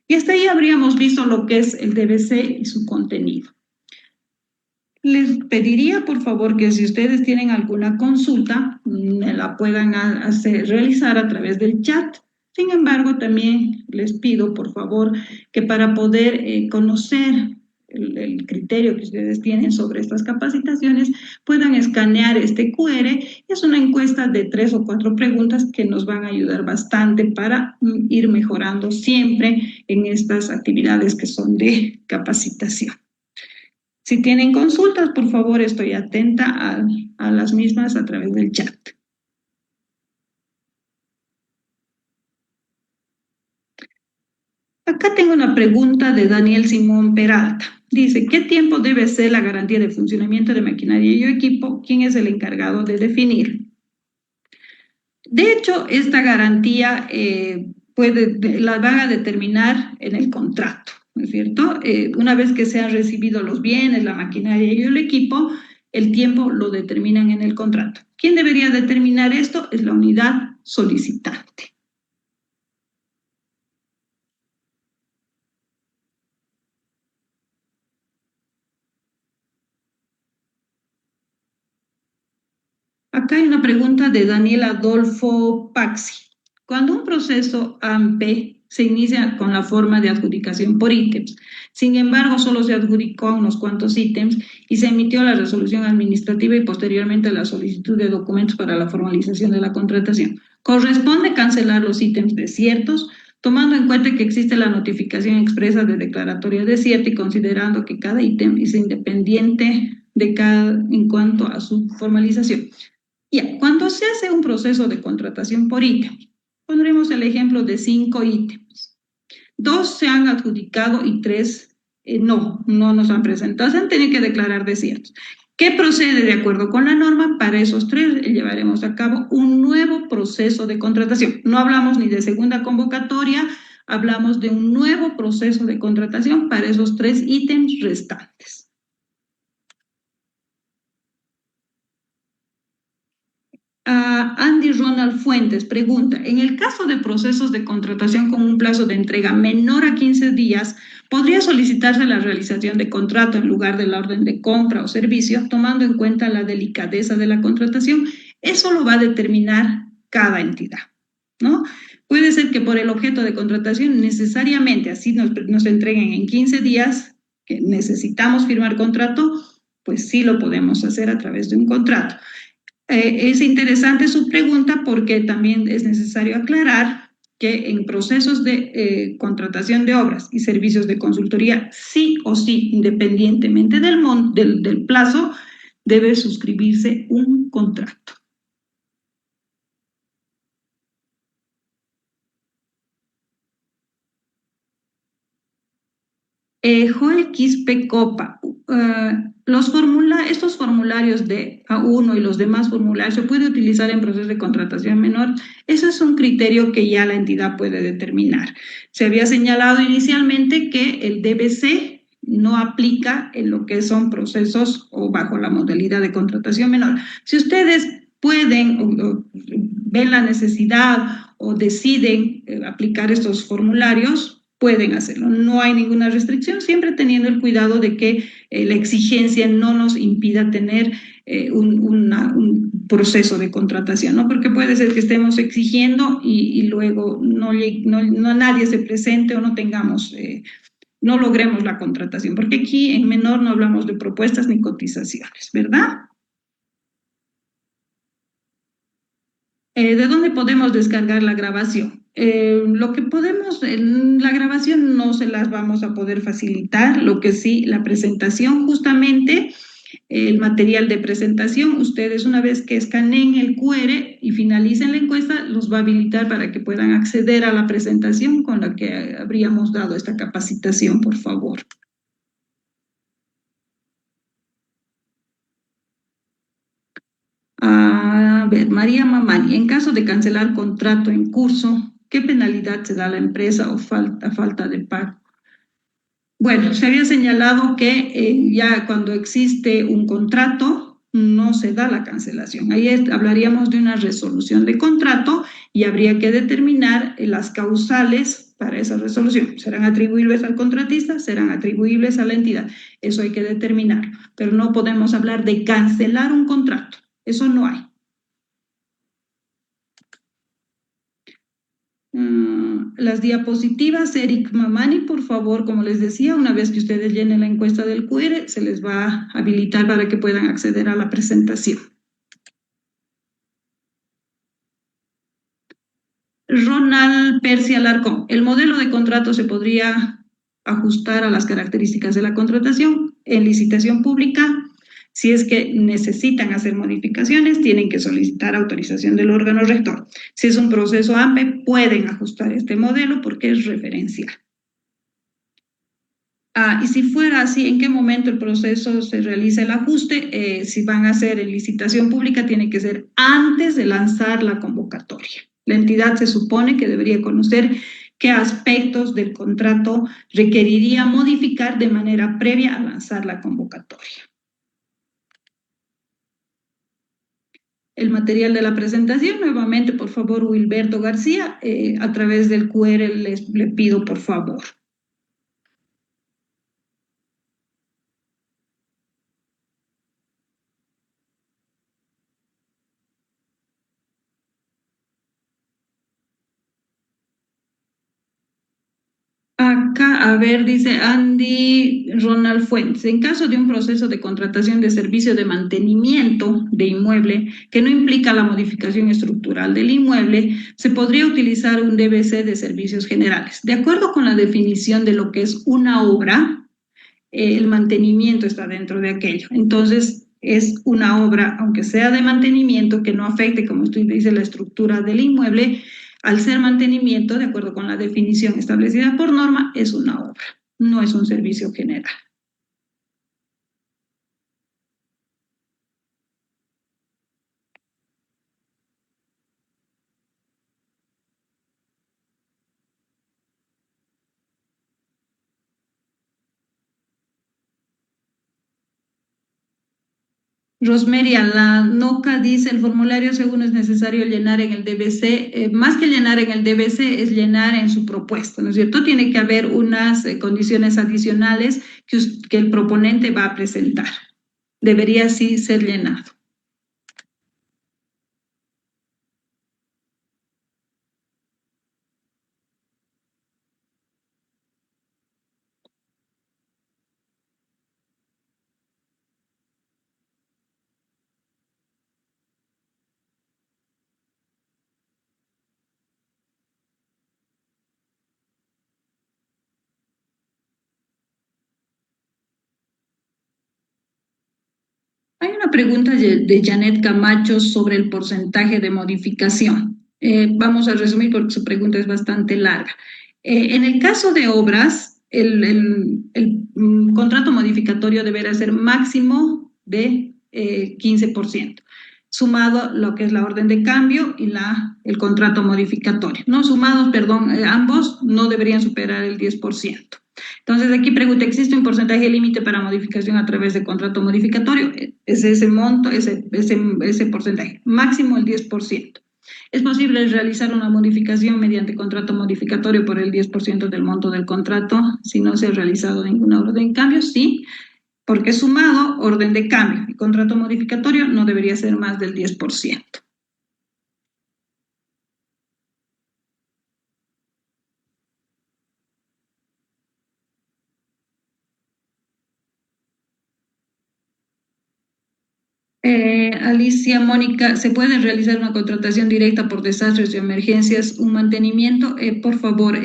Y hasta ahí habríamos visto lo que es el DBC y su contenido. Les pediría, por favor, que si ustedes tienen alguna consulta, me la puedan realizar a través del chat. Sin embargo, también les pido, por favor, que para poder conocer el criterio que ustedes tienen sobre estas capacitaciones, puedan escanear este QR. Es una encuesta de 3 o 4 preguntas que nos van a ayudar bastante para ir mejorando siempre en estas actividades que son de capacitación. Si tienen consultas, por favor, estoy atenta a las mismas a través del chat. Acá tengo una pregunta de Daniel Simón Peralta. Dice, ¿qué tiempo debe ser la garantía de funcionamiento de maquinaria y equipo? ¿Quién es el encargado de definir? De hecho, esta garantía la van a determinar en el contrato, ¿no es cierto? Una vez que se han recibido los bienes, la maquinaria y el equipo, el tiempo lo determinan en el contrato. ¿Quién debería determinar esto? Es la unidad solicitante. Acá hay una pregunta de Daniel Adolfo Paxi. Cuando un proceso AMPE se inicia con la forma de adjudicación por ítems, sin embargo, solo se adjudicó unos cuantos ítems y se emitió la resolución administrativa y posteriormente la solicitud de documentos para la formalización de la contratación. Corresponde cancelar los ítems desiertos, tomando en cuenta que existe la notificación expresa de declaratoria desierta y considerando que cada ítem es independiente en cuanto a su formalización. Ya, cuando se hace un proceso de contratación por ítem, pondremos el ejemplo de 5 ítems. 2 se han adjudicado y 3 no nos han presentado, se han tenido que declarar desiertos. ¿Qué procede de acuerdo con la norma? Para esos 3 llevaremos a cabo un nuevo proceso de contratación. No hablamos ni de segunda convocatoria, hablamos de un nuevo proceso de contratación para esos 3 ítems restantes. Andy Ronald Fuentes pregunta, en el caso de procesos de contratación con un plazo de entrega menor a 15 días, ¿podría solicitarse la realización de contrato en lugar de la orden de compra o servicio, tomando en cuenta la delicadeza de la contratación? Eso lo va a determinar cada entidad, ¿no? Puede ser que por el objeto de contratación necesariamente así nos entreguen en 15 días, que necesitamos firmar contrato, pues sí lo podemos hacer a través de un contrato. Es interesante su pregunta porque también es necesario aclarar que en procesos de contratación de obras y servicios de consultoría, sí o sí, independientemente del plazo, debe suscribirse un contrato. Joel Quispe Copa, estos formularios de A1 y los demás formularios se puede utilizar en procesos de contratación menor. Ese es un criterio que ya la entidad puede determinar. Se había señalado inicialmente que el DBC no aplica en lo que son procesos o bajo la modalidad de contratación menor. Si ustedes pueden o ven la necesidad o deciden aplicar estos formularios, pueden hacerlo. No hay ninguna restricción, siempre teniendo el cuidado de que la exigencia no nos impida tener un proceso de contratación, ¿no? Porque puede ser que estemos exigiendo y luego nadie se presente o no tengamos, no logremos la contratación, porque aquí en menor no hablamos de propuestas ni cotizaciones, ¿verdad? ¿De dónde podemos descargar la grabación? Lo que podemos, la grabación no se las vamos a poder facilitar, lo que sí, la presentación justamente, el material de presentación, ustedes una vez que escaneen el QR y finalicen la encuesta, los va a habilitar para que puedan acceder a la presentación con la que habríamos dado esta capacitación, por favor. A ver, María Mamani, en caso de cancelar contrato en curso, ¿Qué penalidad se da a la empresa o falta de pago? Bueno, se había señalado que ya cuando existe un contrato no se da la cancelación. Ahí hablaríamos de una resolución de contrato y habría que determinar las causales para esa resolución. ¿Serán atribuibles al contratista? ¿Serán atribuibles a la entidad? Eso hay que determinarlo. Pero no podemos hablar de cancelar un contrato. Eso no hay. Las diapositivas, Eric Mamani, por favor, como les decía, una vez que ustedes llenen la encuesta del QR, se les va a habilitar para que puedan acceder a la presentación. Ronald Percy Alarcón, el modelo de contrato se podría ajustar a las características de la contratación en licitación pública. Si es que necesitan hacer modificaciones, tienen que solicitar autorización del órgano rector. Si es un proceso AMPE, pueden ajustar este modelo porque es referencial. Y si fuera así, ¿en qué momento el proceso se realiza el ajuste? Si van a hacer en licitación pública, tiene que ser antes de lanzar la convocatoria. La entidad se supone que debería conocer qué aspectos del contrato requeriría modificar de manera previa a lanzar la convocatoria. El material de la presentación, nuevamente, por favor, Wilberto García, a través del QR le pido, por favor. Acá, a ver, dice Andy Ronald Fuentes, en caso de un proceso de contratación de servicio de mantenimiento de inmueble que no implica la modificación estructural del inmueble, se podría utilizar un DBC de servicios generales. De acuerdo con la definición de lo que es una obra, el mantenimiento está dentro de aquello. Entonces, es una obra, aunque sea de mantenimiento, que no afecte, como usted dice, la estructura del inmueble. Al ser mantenimiento, de acuerdo con la definición establecida por norma, es una obra, no es un servicio general. Rosemary Alanoca dice, el formulario según es necesario llenar en el DBC, más que llenar en el DBC es llenar en su propuesta, ¿no es cierto? Tiene que haber unas condiciones adicionales que el proponente va a presentar. Debería así ser llenado. Hay una pregunta de Janet Camacho sobre el porcentaje de modificación. Vamos a resumir porque su pregunta es bastante larga. En el caso de obras, el contrato modificatorio deberá ser máximo de 15%, sumado lo que es la orden de cambio y el contrato modificatorio. No sumados, perdón, ambos no deberían superar el 10%. Entonces aquí pregunta, ¿existe un porcentaje límite para modificación a través de contrato modificatorio? Es ese monto, ese porcentaje, máximo el 10%. ¿Es posible realizar una modificación mediante contrato modificatorio por el 10% del monto del contrato si no se ha realizado ninguna orden de cambio? Sí, porque sumado, orden de cambio y contrato modificatorio no debería ser más del 10%. Alicia Mónica, ¿se puede realizar una contratación directa por desastres y emergencias, un mantenimiento? Por favor,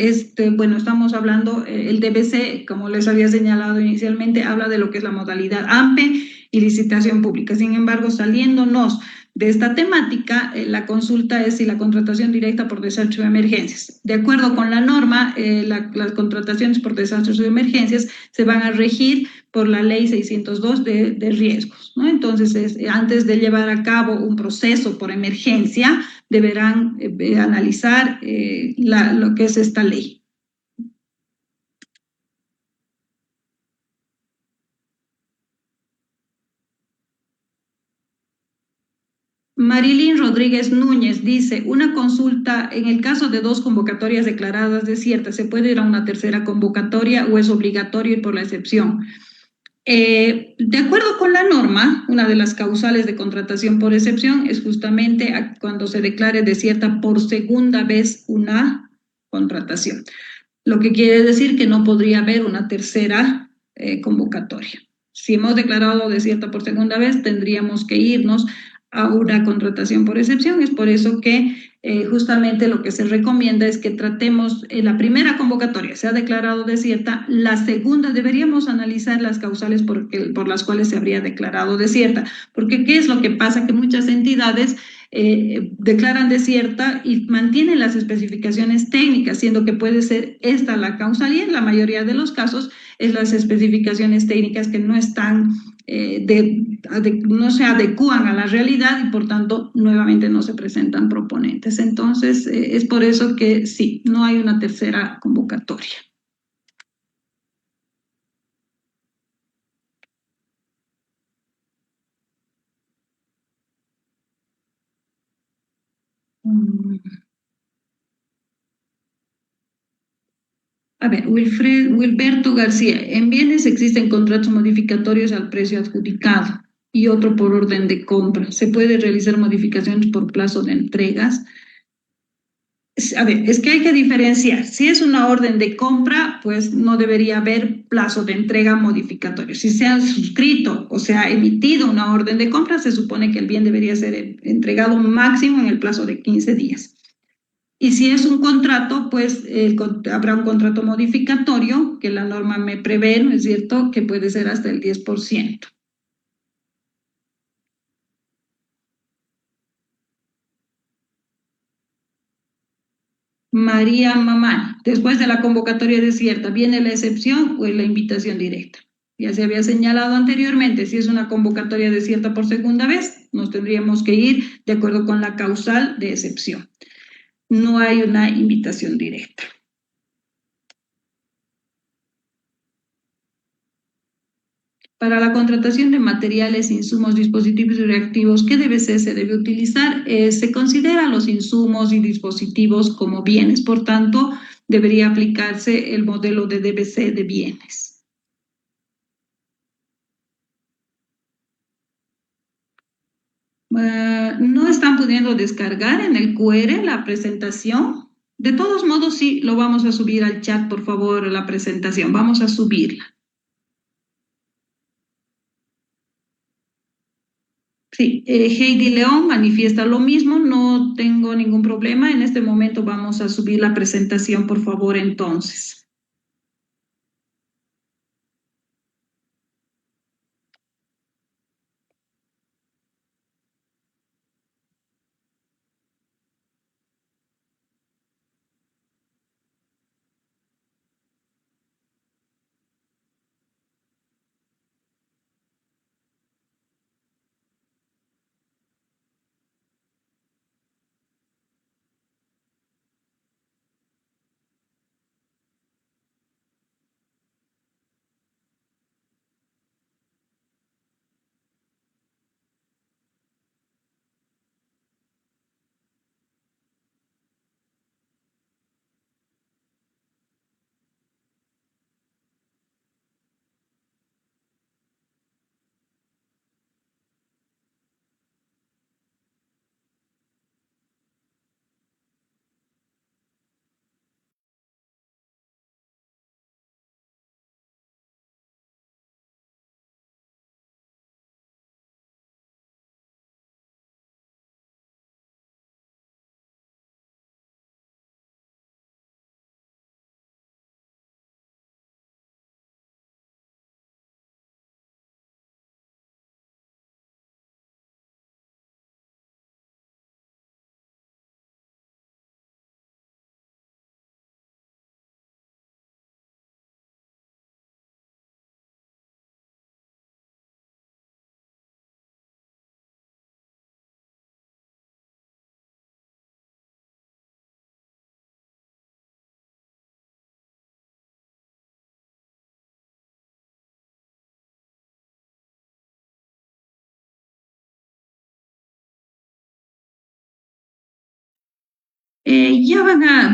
bueno, estamos hablando, el DBC, como les había señalado inicialmente, habla de lo que es la modalidad AMPE y licitación pública. Sin embargo, saliéndonos de esta temática, la consulta es si la contratación directa por desastres o emergencias. De acuerdo con la norma, las contrataciones por desastres o emergencias se van a regir por la ley 602 de riesgos, ¿no? Entonces, antes de llevar a cabo un proceso por emergencia, deberán analizar lo que es esta ley. Marilyn Rodríguez Núñez dice, una consulta, en el caso de 2 convocatorias declaradas desiertas, ¿se puede ir a una tercera convocatoria o es obligatorio ir por la excepción? De acuerdo con la norma, una de las causales de contratación por excepción es justamente cuando se declare desierta por segunda vez una contratación, lo que quiere decir que no podría haber una tercera convocatoria. Si hemos declarado desierta por segunda vez, tendríamos que irnos a una contratación por excepción. Es por eso que justamente lo que se recomienda es que tratemos la primera convocatoria, se ha declarado desierta, la segunda deberíamos analizar las causales por las cuales se habría declarado desierta, porque ¿qué es lo que pasa? Que muchas entidades declaran desierta y mantienen las especificaciones técnicas, siendo que puede ser esta la causal y en la mayoría de los casos es las especificaciones técnicas que no están no se adecúan a la realidad y por tanto nuevamente no se presentan proponentes. Entonces es por eso que sí, no hay una tercera convocatoria. A ver, Wilberto García, en bienes existen contratos modificatorios al precio adjudicado y otro por orden de compra. ¿Se puede realizar modificaciones por plazo de entregas? A ver, es que hay que diferenciar. Si es una orden de compra, pues no debería haber plazo de entrega modificatorio. Si se ha suscrito o se ha emitido una orden de compra, se supone que el bien debería ser entregado máximo en el plazo de 15 días. Y si es un contrato, pues habrá un contrato modificatorio que la norma me prevé, ¿no es cierto?, que puede ser hasta el 10%. María Mamán, después de la convocatoria desierta, ¿viene la excepción o es la invitación directa? Ya se había señalado anteriormente, si es una convocatoria desierta por segunda vez, nos tendríamos que ir de acuerdo con la causal de excepción. No hay una invitación directa. Para la contratación de materiales, insumos, dispositivos y reactivos, ¿qué se debe utilizar? Se consideran los insumos y dispositivos como bienes, por tanto, debería aplicarse el modelo de DBC de bienes. No están pudiendo descargar en el QR la presentación. De todos modos, sí, lo vamos a subir al chat, por favor, la presentación. Vamos a subirla. Sí, Heidi León manifiesta lo mismo, no tengo ningún problema. En este momento vamos a subir la presentación, por favor, entonces.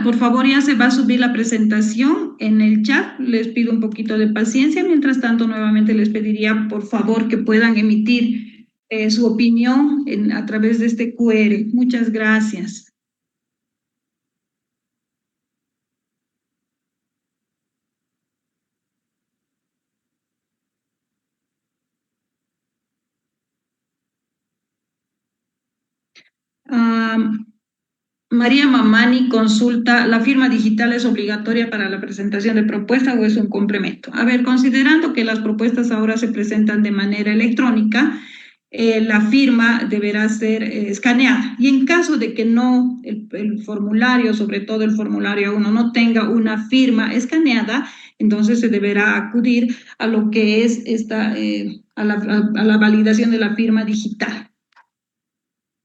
Por favor, ya se va a subir la presentación en el chat. Les pido un poquito de paciencia. Mientras tanto, nuevamente les pediría, por favor, que puedan emitir su opinión a través de este QR. Muchas gracias. María Mamani consulta, ¿la firma digital es obligatoria para la presentación de propuesta o es un complemento? A ver, considerando que las propuestas ahora se presentan de manera electrónica, la firma deberá ser escaneada. Y en caso de que no, el formulario, sobre todo el formulario 1, no tenga una firma escaneada, entonces se deberá acudir a lo que es a la validación de la firma digital.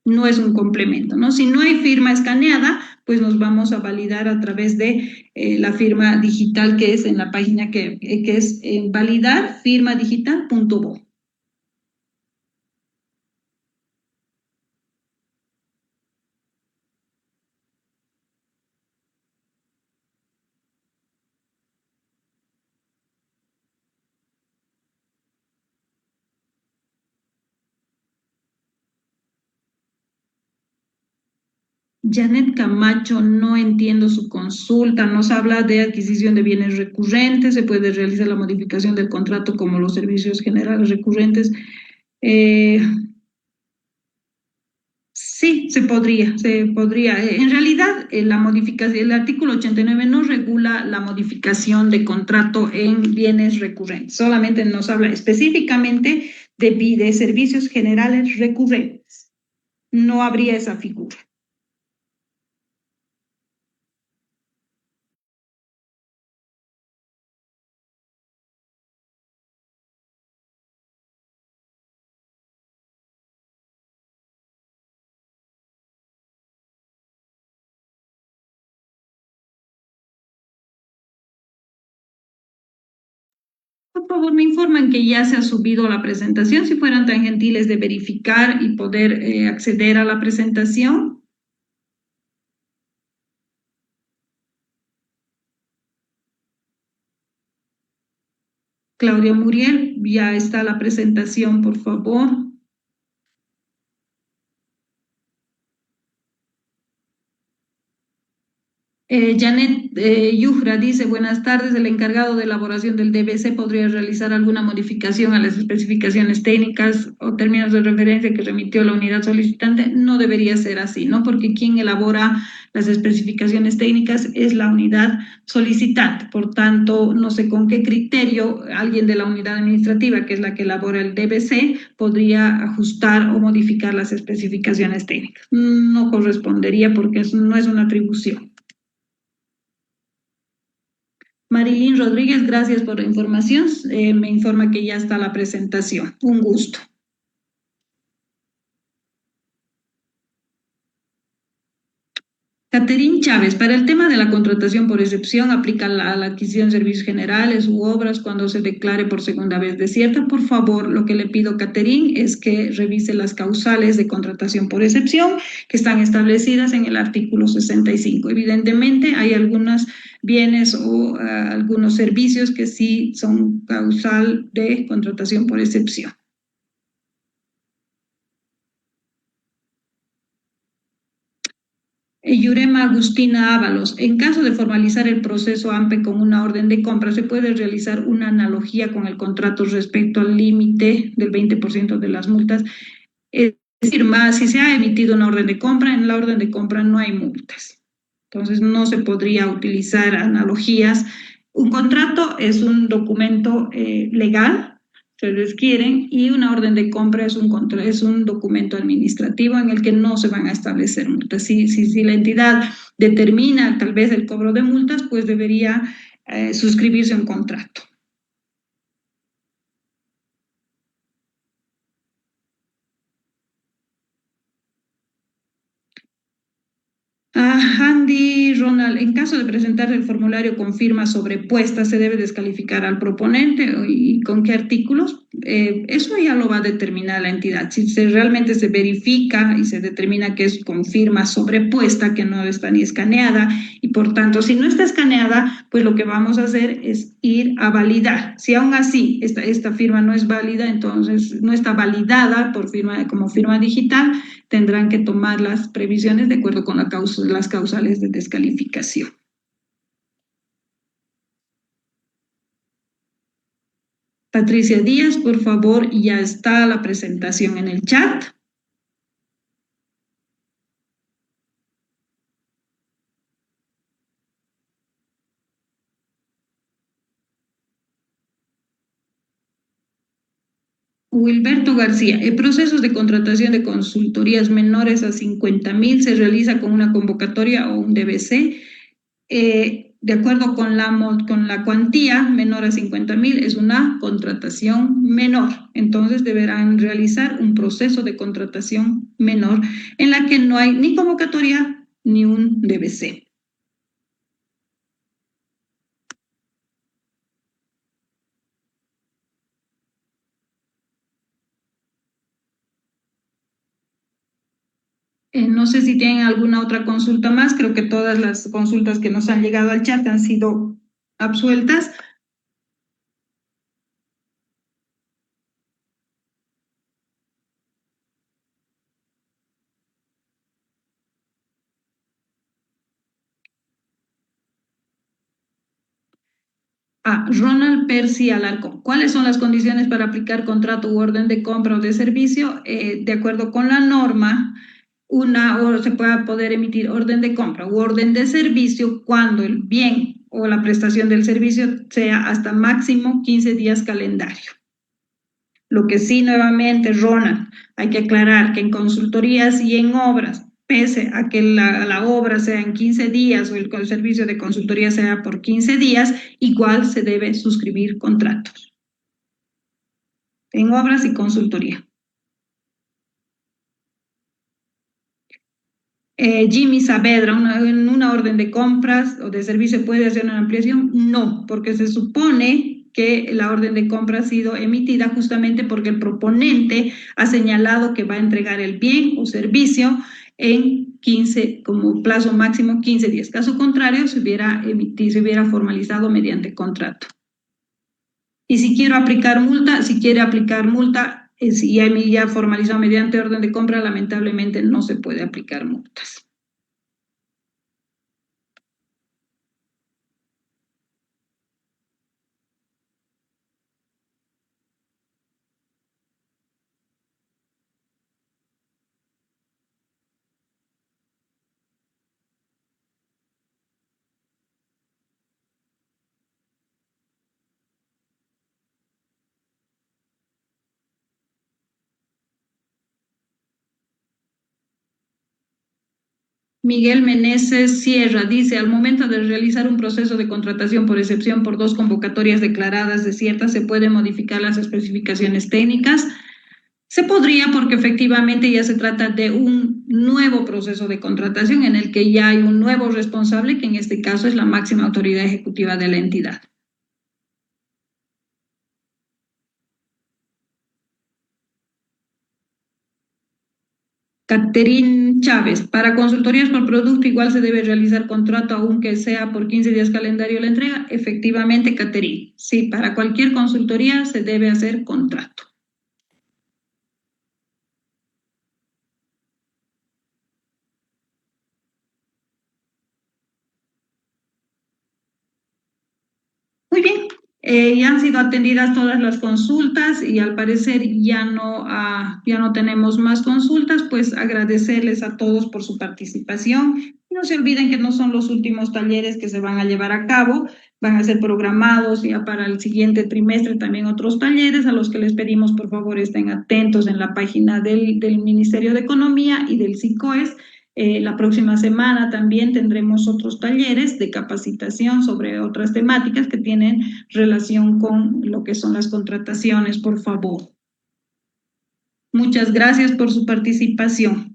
No es un complemento, ¿no? Si no hay firma escaneada, pues nos vamos a validar a través de la firma digital que es en la página que es validarfirmadigital.bo. Janet Camacho, no entiendo su consulta. Nos habla de adquisición de bienes recurrentes. Se puede realizar la modificación del contrato como los servicios generales recurrentes. Eh, sí, se podría, se podría. En realidad, la modificación, el artículo 89 no regula la modificación de contrato en bienes recurrentes. Solamente nos habla específicamente de servicios generales recurrentes. No habría esa figura. Por favor, me informan que ya se ha subido la presentación, si fueran tan gentiles de verificar y poder acceder a la presentación. Claudia Muriel, ya está la presentación, por favor. Janet Yujra dice, buenas tardes, el encargado de elaboración del DBC podría realizar alguna modificación a las especificaciones técnicas o términos de referencia que remitió la unidad solicitante. No debería ser así, ¿no? Porque quien elabora las especificaciones técnicas es la unidad solicitante. Por tanto, no sé con qué criterio alguien de la unidad administrativa, que es la que elabora el DBC, podría ajustar o modificar las especificaciones técnicas. No correspondería porque no es una atribución. Marilyn Rodríguez, gracias por la información. Me informa que ya está la presentación. Un gusto. Caterín Chávez, para el tema de la contratación por excepción, aplica la adquisición de servicios generales u obras cuando se declare por segunda vez desierta. Por favor, lo que le pido, Caterín, es que revise las causales de contratación por excepción que están establecidas en el artículo 65. Evidentemente, hay algunos bienes o algunos servicios que sí son causal de contratación por excepción. Yurema Agustina Ábalos, en caso de formalizar el proceso AMPE con una orden de compra, ¿se puede realizar una analogía con el contrato respecto al límite del 20% de las multas? Es decir, más si se ha emitido una orden de compra, en la orden de compra no hay multas. Entonces, no se podría utilizar analogías. Un contrato es un documento legal, ustedes quieren, y una orden de compra es un documento administrativo en el que no se van a establecer multas. Si la entidad determina tal vez el cobro de multas, pues debería suscribirse un contrato. Andy, Ronald, en caso de presentar el formulario con firma sobrepuesta, ¿se debe descalificar al proponente y con qué artículos? Eso ya lo va a determinar la entidad. Si realmente se verifica y se determina que es con firma sobrepuesta, que no está ni escaneada, y por tanto, si no está escaneada, pues lo que vamos a hacer es ir a validar. Si aún así esta firma no es válida, entonces no está validada por firma, como firma digital, tendrán que tomar las previsiones de acuerdo con las causales de descalificación. Patricia Díaz, por favor, ya está la presentación en el chat. Wilberto García, el proceso de contratación de consultorías menores a 50.000 se realiza con una convocatoria o un DBC. De acuerdo con la cuantía menor a 50.000 es una contratación menor. Entonces deberán realizar un proceso de contratación menor en la que no hay ni convocatoria ni un DBC. No sé si tienen alguna otra consulta más. Creo que todas las consultas que nos han llegado al chat han sido absueltas. Ronald Percy Alarcón. ¿Cuáles son las condiciones para aplicar contrato u orden de compra o de servicio? De acuerdo con la norma, o se pueda poder emitir orden de compra u orden de servicio cuando el bien o la prestación del servicio sea hasta máximo 15 días calendario. Lo que sí, nuevamente, Ronald, hay que aclarar que en consultorías y en obras, pese a que la obra sea en 15 días o el servicio de consultoría sea por 15 días, igual se debe suscribir contratos en obras y consultoría. Jimmy Saavedra, en una orden de compras o de servicio puede hacer una ampliación? No, porque se supone que la orden de compra ha sido emitida justamente porque el proponente ha señalado que va a entregar el bien o servicio en 15, como plazo máximo 15 días. Caso contrario, se hubiera formalizado mediante contrato. Y si quiero aplicar multa, si quiere aplicar multa, si ya formalizado mediante orden de compra, lamentablemente no se puede aplicar multas. Miguel Meneses Sierra dice, al momento de realizar un proceso de contratación por excepción por 2 convocatorias declaradas desiertas, ¿se pueden modificar las especificaciones técnicas? Se podría, porque efectivamente ya se trata de un nuevo proceso de contratación en el que ya hay un nuevo responsable, que en este caso es la máxima autoridad ejecutiva de la entidad. Caterín Chávez, para consultorías por producto igual se debe realizar contrato aunque sea por 15 días calendario la entrega. Efectivamente, Caterín, sí, para cualquier consultoría se debe hacer contrato. Muy bien, ya han sido atendidas todas las consultas y al parecer ya no tenemos más consultas, pues agradecerles a todos por su participación. Y no se olviden que no son los últimos talleres que se van a llevar a cabo, van a ser programados ya para el siguiente trimestre también otros talleres a los que les pedimos por favor estén atentos en la página del Ministerio de Economía y del SICOES. La próxima semana también tendremos otros talleres de capacitación sobre otras temáticas que tienen relación con lo que son las contrataciones, por favor. Muchas gracias por su participación.